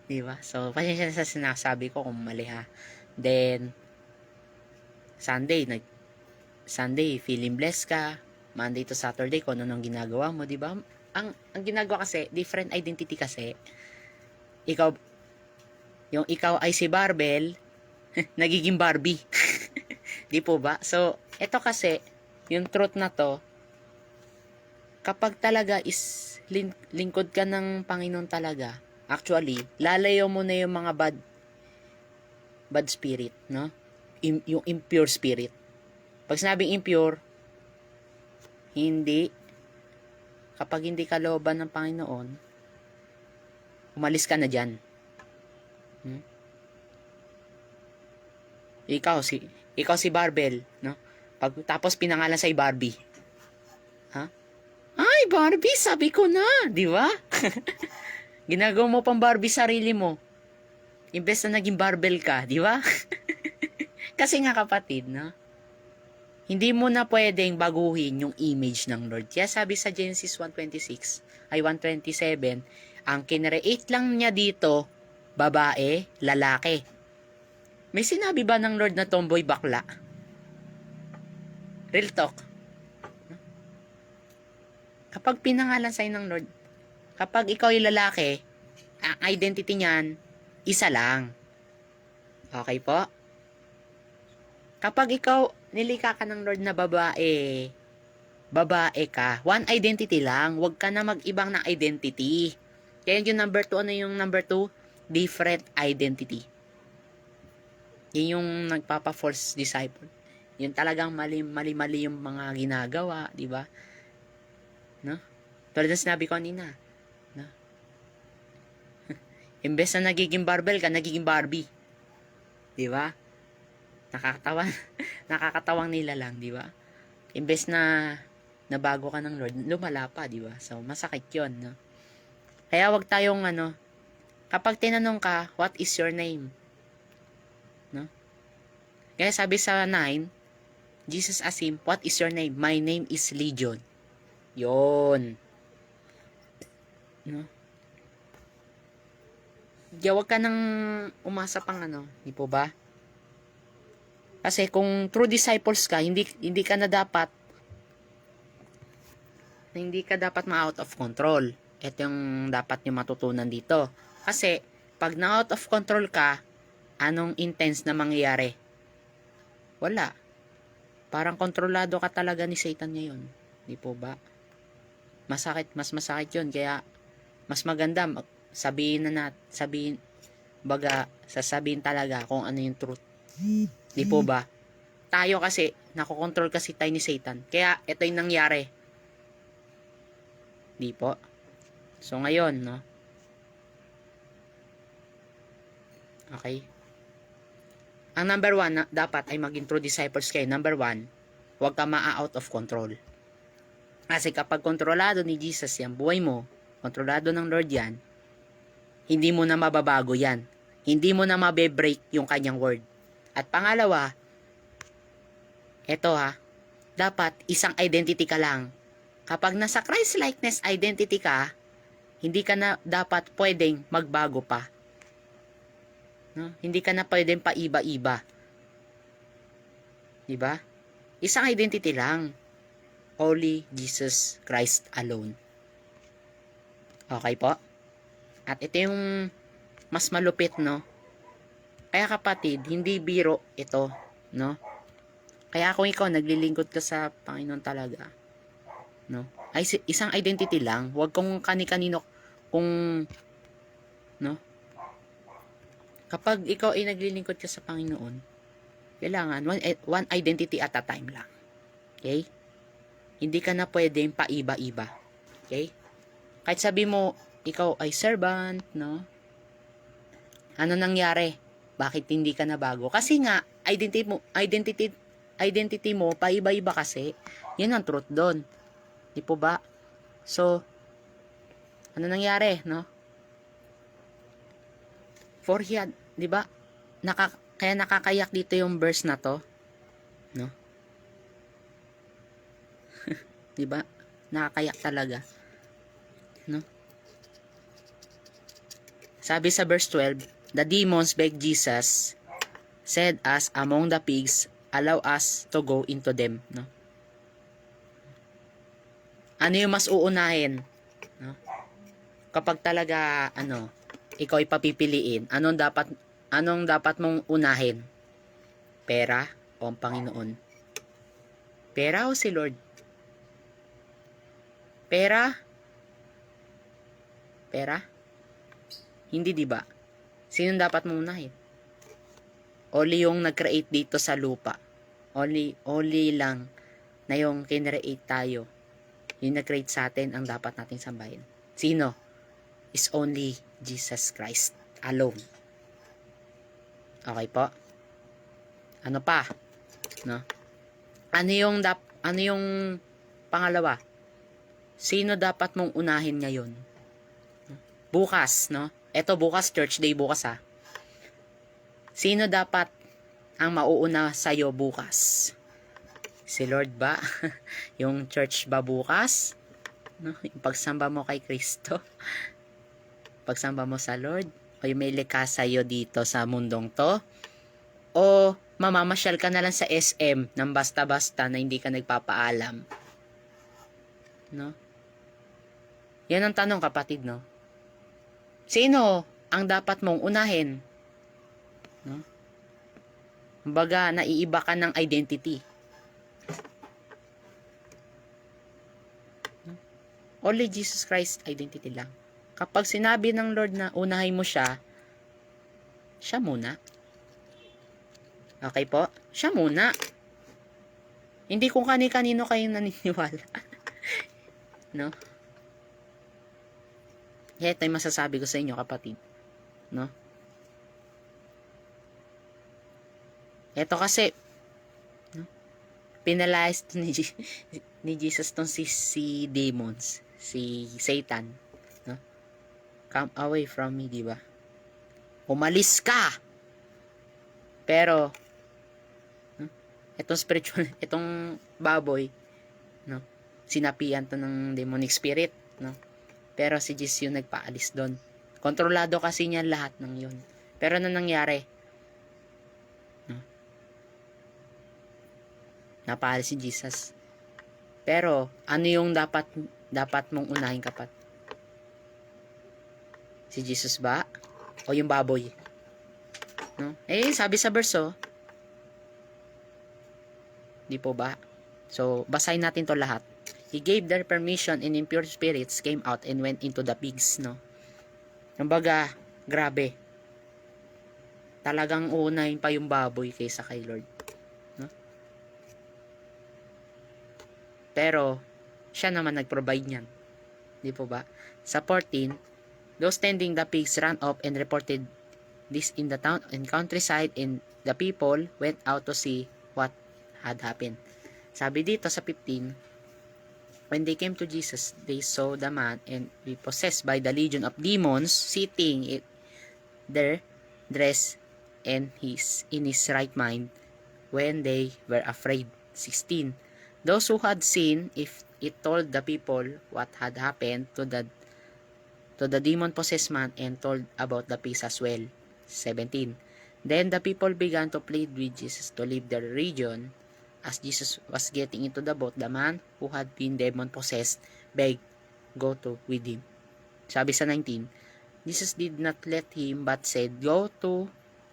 Speaker 2: Diba? So, pasensya na sa sinasabi ko kung mali ha. Then, Sunday, feeling blessed ka. Monday to Saturday, kung ano nang ginagawa mo, diba? Ang ginagawa kasi, different identity kasi. Ikaw ay si Barbell, nagiging Barbie. Di po ba? So, ito kasi, yung truth na to, kapag talaga is lingkod ka ng Panginoon talaga, actually, lalayo mo na yung mga bad spirit, no? Yung impure spirit. Pag sinabing impure, kapag hindi ka looban ng Panginoon, umalis ka na dyan. Ikaw si Barbell, no? Tapos pinangalan sa Barbie. Ha? Ay, Barbie, sabi ko na, di ba? Ginagawa mo pang Barbie sarili mo. Imbes na naging barbell ka, di ba? Kasi nga kapatid, no? Hindi mo na pwedeng baguhin yung image ng Lord. Kaya sabi sa Genesis 1:27, ang kinreate lang niya dito, babae, lalaki. May sinabi ba ng Lord na tomboy bakla? Real talk. Kapag pinangalan sa'yo ng Lord, kapag ikaw yung lalaki, ang identity niyan, isa lang. Okay po? Kapag ikaw, nilikha ka ng Lord na babae ka. One identity lang. Huwag ka na mag-ibang na identity. Kaya yung number 2, ano yung number 2? Different identity. Yun yung nagpapa-false disciple. Yun talagang mali yung mga ginagawa, di ba? No? Tulad ng sinabi ko kanina. No? Imbes na nagiging barbell ka, nagiging Barbie. Di ba? Nakakatawang nila lang, di ba? Imbes na nabago ka ng Lord, lumala pa, di ba? So, masakit yun, no? Kaya wag tayong, kapag tinanong ka, what is your name? No? Kaya sabi sa 9, Jesus asked him, what is your name? My name is Legion. Yon. No? Kaya wag ka nang umasa pang di po ba? Kasi kung true disciples ka, hindi ka dapat ma-out of control. Ito yung dapat nyo matutunan dito. Kasi, pag na-out of control ka, anong intense na mangyayari? Wala. Parang kontrolado ka talaga ni Satan ngayon. Di po ba? Mas masakit yun. Kaya, mas maganda, sasabihin talaga kung ano yung truth. Di po ba? Tayo kasi, nakokontrol kasi tayo ni Satan. Kaya, ito yung nangyari. Di po? So, ngayon, no? Okay? Ang number 1, dapat ay maging true disciples kayo. Number 1, huwag ka ma-out of control. Kasi kapag kontrolado ni Jesus yan, buhay mo, kontrolado ng Lord yan, hindi mo na mababago yan. Hindi mo na mabe-break yung kanyang word. At pangalawa, eto dapat isang identity ka lang. Kapag nasa Christ-likeness identity ka, hindi ka na dapat pwedeng magbago pa. No? Hindi ka na pwedeng paiba-iba. Diba? Isang identity lang. Only Jesus Christ alone. Okay po? At ito yung mas malupit, no? Kaya kapatid, hindi biro ito, no? Kaya kung ikaw naglilingkod ka sa Panginoon talaga, no? Ay isang identity lang, huwag kung kani-kanino no? Kapag ikaw ay naglilingkod ka sa Panginoon, kailangan one identity at a time lang. Okay? Hindi ka na pwedeng paiba-iba. Okay? Kahit sabi mo, ikaw ay servant, no? Ano nangyari? Bakit hindi ka na bago? Kasi nga, identity mo, paiba-iba kasi. Yan ang truth doon. Di po ba? So, ano nangyari, no? For here, di ba? Kaya nakakayak dito yung verse na to, no? Di ba? Nakakayak talaga. No? Sabi sa verse 12, the demons begged Jesus, said us among the pigs, allow us to go into them, no? Ano yung mas uunahin, no? Kapag talaga ikaw ay papipiliin, anong dapat mong unahin? Pera o ang Panginoon? Pera o si Lord? Pera? Pera? Hindi, di ba? Sino dapat mong unahin? Only yung nag-create dito sa lupa. Only lang na yung kinreate tayo. Yung nag-create sa atin ang dapat nating sambahin. Sino? Is only Jesus Christ alone. Okay po? Ano pa? No? Ano yung pangalawa? Sino dapat mong unahin ngayon? Bukas, no? Eto bukas, church day bukas ha. Sino dapat ang mauuna sa'yo bukas? Si Lord ba? Yung church ba bukas? No? Yung pagsamba mo kay Kristo? Pagsamba mo sa Lord? O yung may likha sa'yo dito sa mundong to? O mamamasyal ka na lang sa SM ng basta-basta na hindi ka nagpapaalam? No? Yan ang tanong, kapatid, no? Sino ang dapat mong unahin? No? Kumbaga, naiiba ka ng identity. No? Only Jesus Christ identity lang. Kapag sinabi ng Lord na unahin mo siya, siya muna. Okay po? Siya muna. Hindi kung kani-kanino kayo naniniwala. No? Ito yung masasabi ko sa inyo, kapatid. No? Ito kasi, no? Penalized ni Jesus tong si demons, si Satan. No? Come away from me, di ba? Umalis ka! Pero, no? Itong spiritual, itong baboy, no? Sinapian to ng demonic spirit, no? Pero si Jesus yung nagpaalis doon. Kontrolado kasi niya lahat ng yun. Pero ano nangyari? No? Napaalis si Jesus. Pero, ano yung dapat mong unahin, kapat? Si Jesus ba? O yung baboy? No? Sabi sa verse, di po ba? So, basahin natin to lahat. He gave their permission and impure spirits came out and went into the pigs, no? Kumbaga, grabe. Talagang uunahin pa yung baboy kaysa kay Lord. No? Pero, siya naman nag-provide niyan. Di po ba? Sa 14, those tending the pigs ran up and reported this in the town and countryside, and the people went out to see what had happened. Sabi dito sa 15, when they came to Jesus, they saw the man and be possessed by the legion of demons sitting there, dressed in his right mind, when they were afraid. 16. Those who had seen it told the people what had happened to the demon-possessed man and told about the peace as well. 17. Then the people began to plead with Jesus to leave their region. As Jesus was getting into the boat, the man who had been demon-possessed begged, go with him. Sabi sa 19, Jesus did not let him but said, go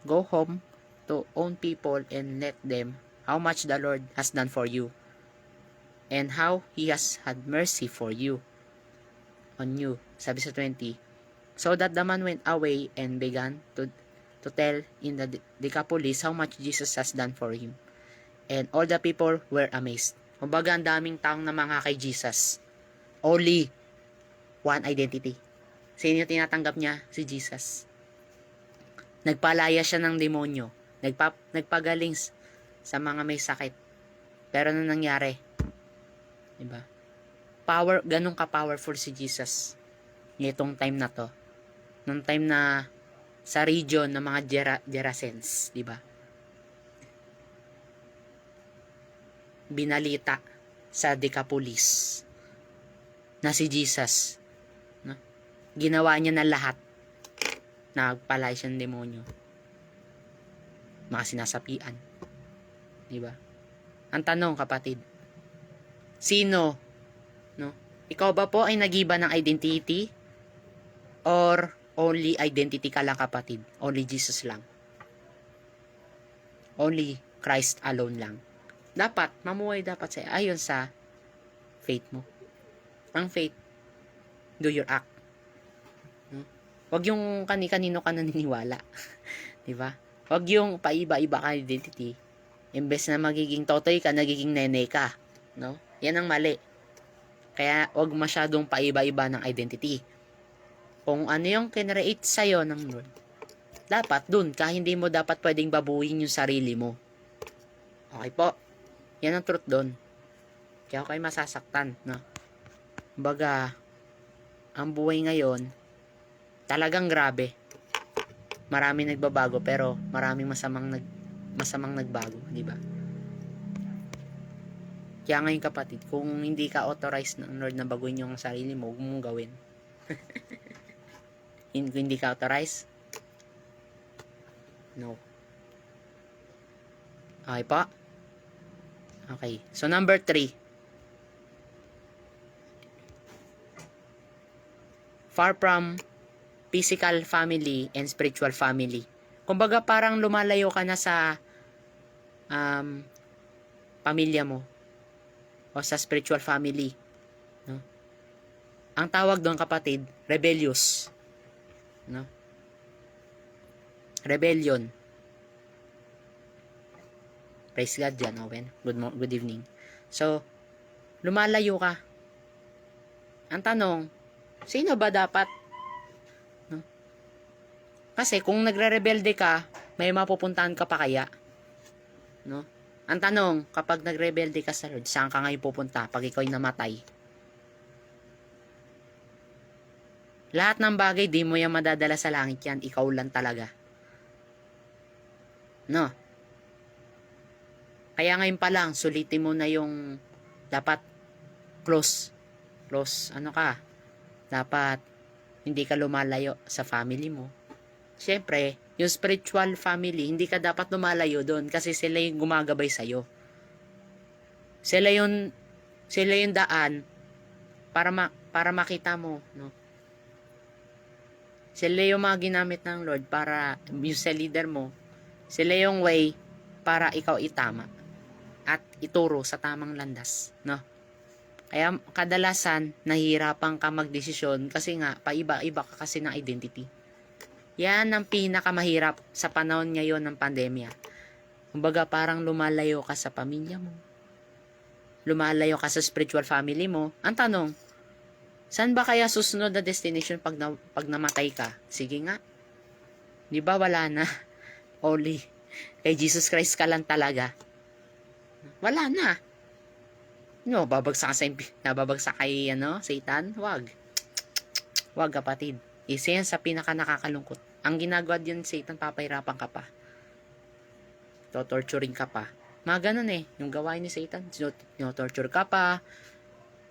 Speaker 2: home to own people and let them how much the Lord has done for you and how He has had mercy on you. Sabi sa 20, so that the man went away and began to tell in the Decapolis how much Jesus has done for him. And all the people were amazed. Kumbaga, ang daming taong namangha kay Jesus. Only one identity. Sino yung tinatanggap niya? Si Jesus. Nagpalaya siya ng demonyo. Nagpagaling sa mga may sakit. Pero ano nangyari? Diba? Ganun ka-powerful si Jesus. Nitong time na to. Nung time na sa region ng mga Gerasenes. Diba? Binalita sa Decapolis na si Jesus, no? Ginawa niya na lahat. Nagpalay siya ng demonyo. Mga sinasapian. Diba? Ang tanong, kapatid, sino, no? Ikaw ba po ay nag-iba ng identity? Or only identity ka lang, kapatid? Only Jesus lang? Only Christ alone lang. Dapat, mamuhay dapat sa ayon sa faith mo. Ang faith, do your act. No? Wag yung kani-kanino ka naniniwala. Diba? Wag yung paiba-iba ka identity. Imbes na magiging totoy ka, nagiging nene ka. No? Yan ang mali. Kaya wag masyadong paiba-iba ng identity. Kung ano yung kinreate sa'yo ng Lord, dapat dun ka, hindi mo dapat pwedeng babuhin yung sarili mo. Okay po. Yan ang truth dun. Kaya kayo masasaktan. No? Baga, ang buhay ngayon, talagang grabe. Maraming nagbabago, pero maraming masamang nagbago, di ba? Kaya ngayon kapatid, kung hindi ka authorized ng Lord na baguhin yung sarili mo, huwag mong gawin. Hindi ka authorized? No. Okay pa? Okay. So number 3. Far from physical family and spiritual family. Kumbaga parang lumalayo ka na sa pamilya mo o sa spiritual family. No? Ang tawag doon kapatid, rebellious. No? Rebellion. Praise God dyan, Owen. Good evening. So, lumalayo ka. Ang tanong, sino ba dapat? No? Kasi kung nagre-rebelde ka, may mapupuntahan ka pa kaya? No? Ang tanong, kapag nagrebelde ka sa Lord, saan ka ngayon pupunta pag ikaw'y namatay? Lahat ng bagay, di mo yan madadala sa langit yan. Ikaw lang talaga. No? Kaya ngayon pa lang, sulitin mo na yung dapat close, ano ka? Dapat hindi ka lumalayo sa family mo. Siyempre, yung spiritual family, hindi ka dapat lumalayo doon kasi sila yung gumagabay sa'yo. Sila yung daan para makita mo, no? Sila yung mga ginamit ng Lord para yung sa leader mo. Sila yung way para ikaw itama at ituro sa tamang landas, no? Kaya kadalasan nahihirapan ka magdesisyon kasi nga paiba-iba ka kasi ng identity. Yan ang pinakamahirap sa panahon ngayon ng pandemya. Kumbaga parang lumalayo ka sa pamilya mo. Lumalayo ka sa spiritual family mo. Ang tanong, saan ba kaya susunod na destination pag namatay ka? Sige nga. Di ba wala na? Only kay Jesus Christ ka lang talaga. Wala na. No, babagsak kay Satan? Wag. Wag kapatid. Isa yan sa pinaka nakakalungkot. Ang ginagawa din Satan, papahirapan ka pa. Torturing ka pa. Mga ganun eh. Yung gawain ni Satan, torture ka pa,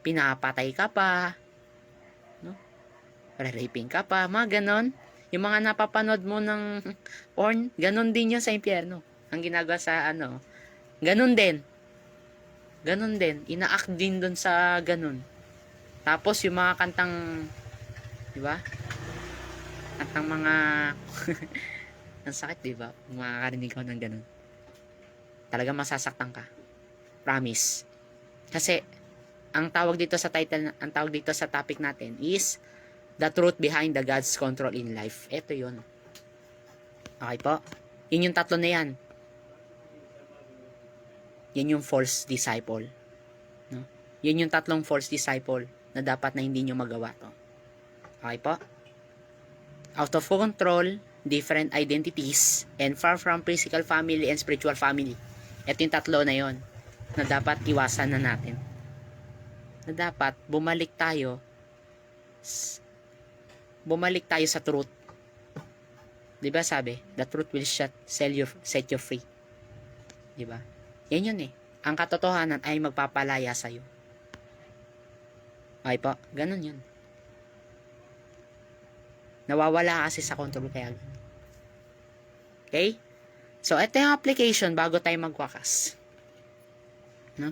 Speaker 2: pinapatay ka pa, no? Raping ka pa, mga ganun. Yung mga napapanood mo ng porn, ganun din yun sa impyerno. Ang ginagawa sa ganun din. Ganun din. Ina-act din dun sa ganun. Tapos yung mga kantang, di ba? Kantang mga ang sakit, di ba? Makakarinig ko ng ganun. Talaga masasaktan ka. Promise. Kasi ang tawag dito sa title, ang tawag dito sa topic natin is the truth behind the God's control in life. Ito 'yun. Okay po? Yun yung tatlo na yan. Yan yung false disciple. No? Yun yung tatlong false disciple na dapat na hindi nyo magawa to. Okay po? Out of control, different identities, and far from physical family and spiritual family. Ito yung tatlo na yon na dapat iwasan na natin. Na dapat bumalik tayo sa truth. Diba sabi, the truth will set you free. Diba? Yan yun eh. Ang katotohanan ay magpapalaya sa'yo. Okay po, ganun yun. Nawawala kasi sa control kaya ganun. Okay? So, ito yung application bago tayo magwakas. No?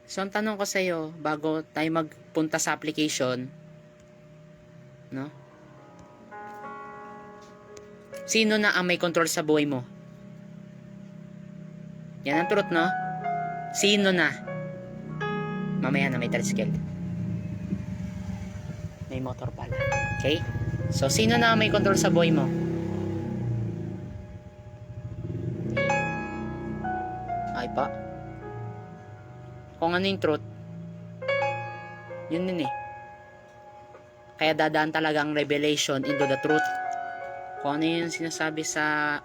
Speaker 2: So, ang tanong ko sa iyo, bago tayo magpunta sa application, no? Sino na ang may control sa buhay mo? Yan ang truth, no? Sino na? Mamaya na may tricycle. May motor pala. Okay? So, sino na ang may control sa buhay mo? Ay pa. Kung ano yung truth, yun din eh. Kaya dadaan talaga ang revelation into the truth. Kung ano yung sinasabi sa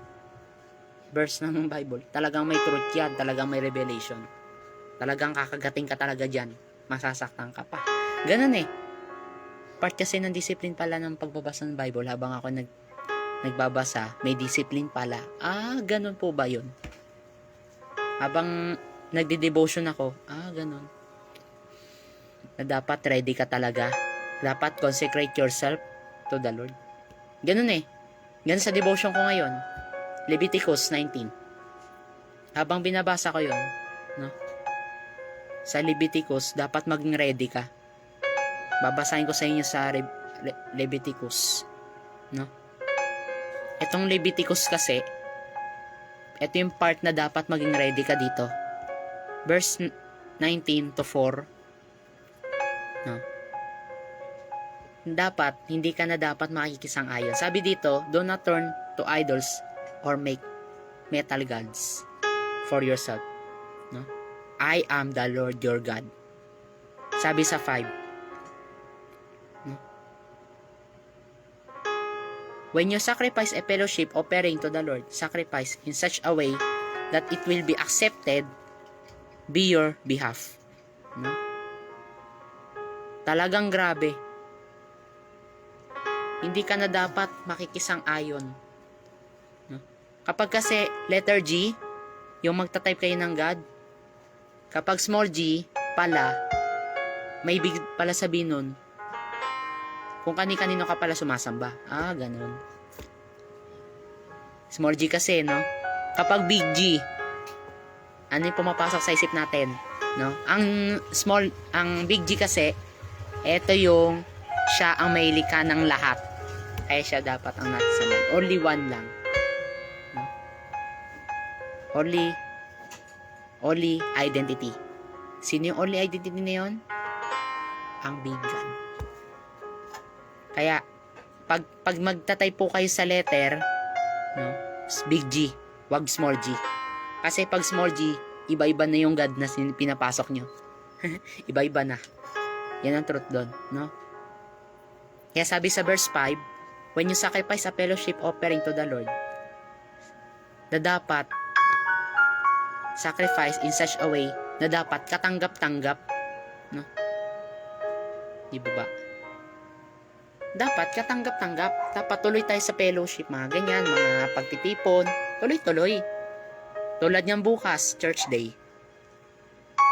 Speaker 2: verse ng Bible, talagang may truth yan, talagang may revelation. Talagang kakagating ka talaga dyan. Masasaktan ka pa. Ganun eh. Part kasi ng discipline pala ng pagbabasa ng Bible habang ako nagbabasa, may discipline pala. Ganun po ba yun? Habang nagde-devotion ako, ganun. Na dapat ready ka talaga. Dapat consecrate yourself to the Lord. Ganun eh. Ganun sa devotion ko ngayon. Leviticus 19. Habang binabasa ko yun, no? Sa Leviticus, dapat maging ready ka. Babasahin ko sa inyo sa Leviticus, no? Itong Leviticus kasi, ito yung part na dapat maging ready ka dito. Verse 19 to 4, no? Dapat, hindi ka na dapat makikisang-ayon. Sabi dito, do not turn to idols or make metal gods for yourself. No? I am the Lord your God. Sabi sa 5. No? When you sacrifice a fellowship offering to the Lord, sacrifice in such a way that it will be accepted be your behalf. No? Talagang grabe. Hindi ka na dapat makikisang-ayon. No? Kapag kasi letter G, yung magta-type kayo ng God, kapag small g pala, may big pala sabihin nun, kung kani-kanino ka pala sumasamba. Ganun. Small g kasi, no? Kapag big G, ano yung pumapasok sa isip natin? No? Ang big G kasi, eto yung siya ang may likha ng lahat. Kaya siya dapat ang nasa saman. Only one lang. No? Only identity. Sino yung only identity na yun? Ang big God. Kaya, pag magta-type po kayo sa letter, no, big G, wag small g. Kasi pag small g, iba-iba na yung God na pinapasok nyo. Iba-iba na. Yan ang truth doon, no? Kaya sabi sa verse 5, when you sacrifice a fellowship offering to the Lord, na dapat sacrifice in such a way na dapat katanggap-tanggap, no? Di ba? Dapat katanggap-tanggap. Dapat tuloy tayo sa fellowship, mga ganyan, mga pagtitipon, tuloy-tuloy. Tulad niyang bukas, church day.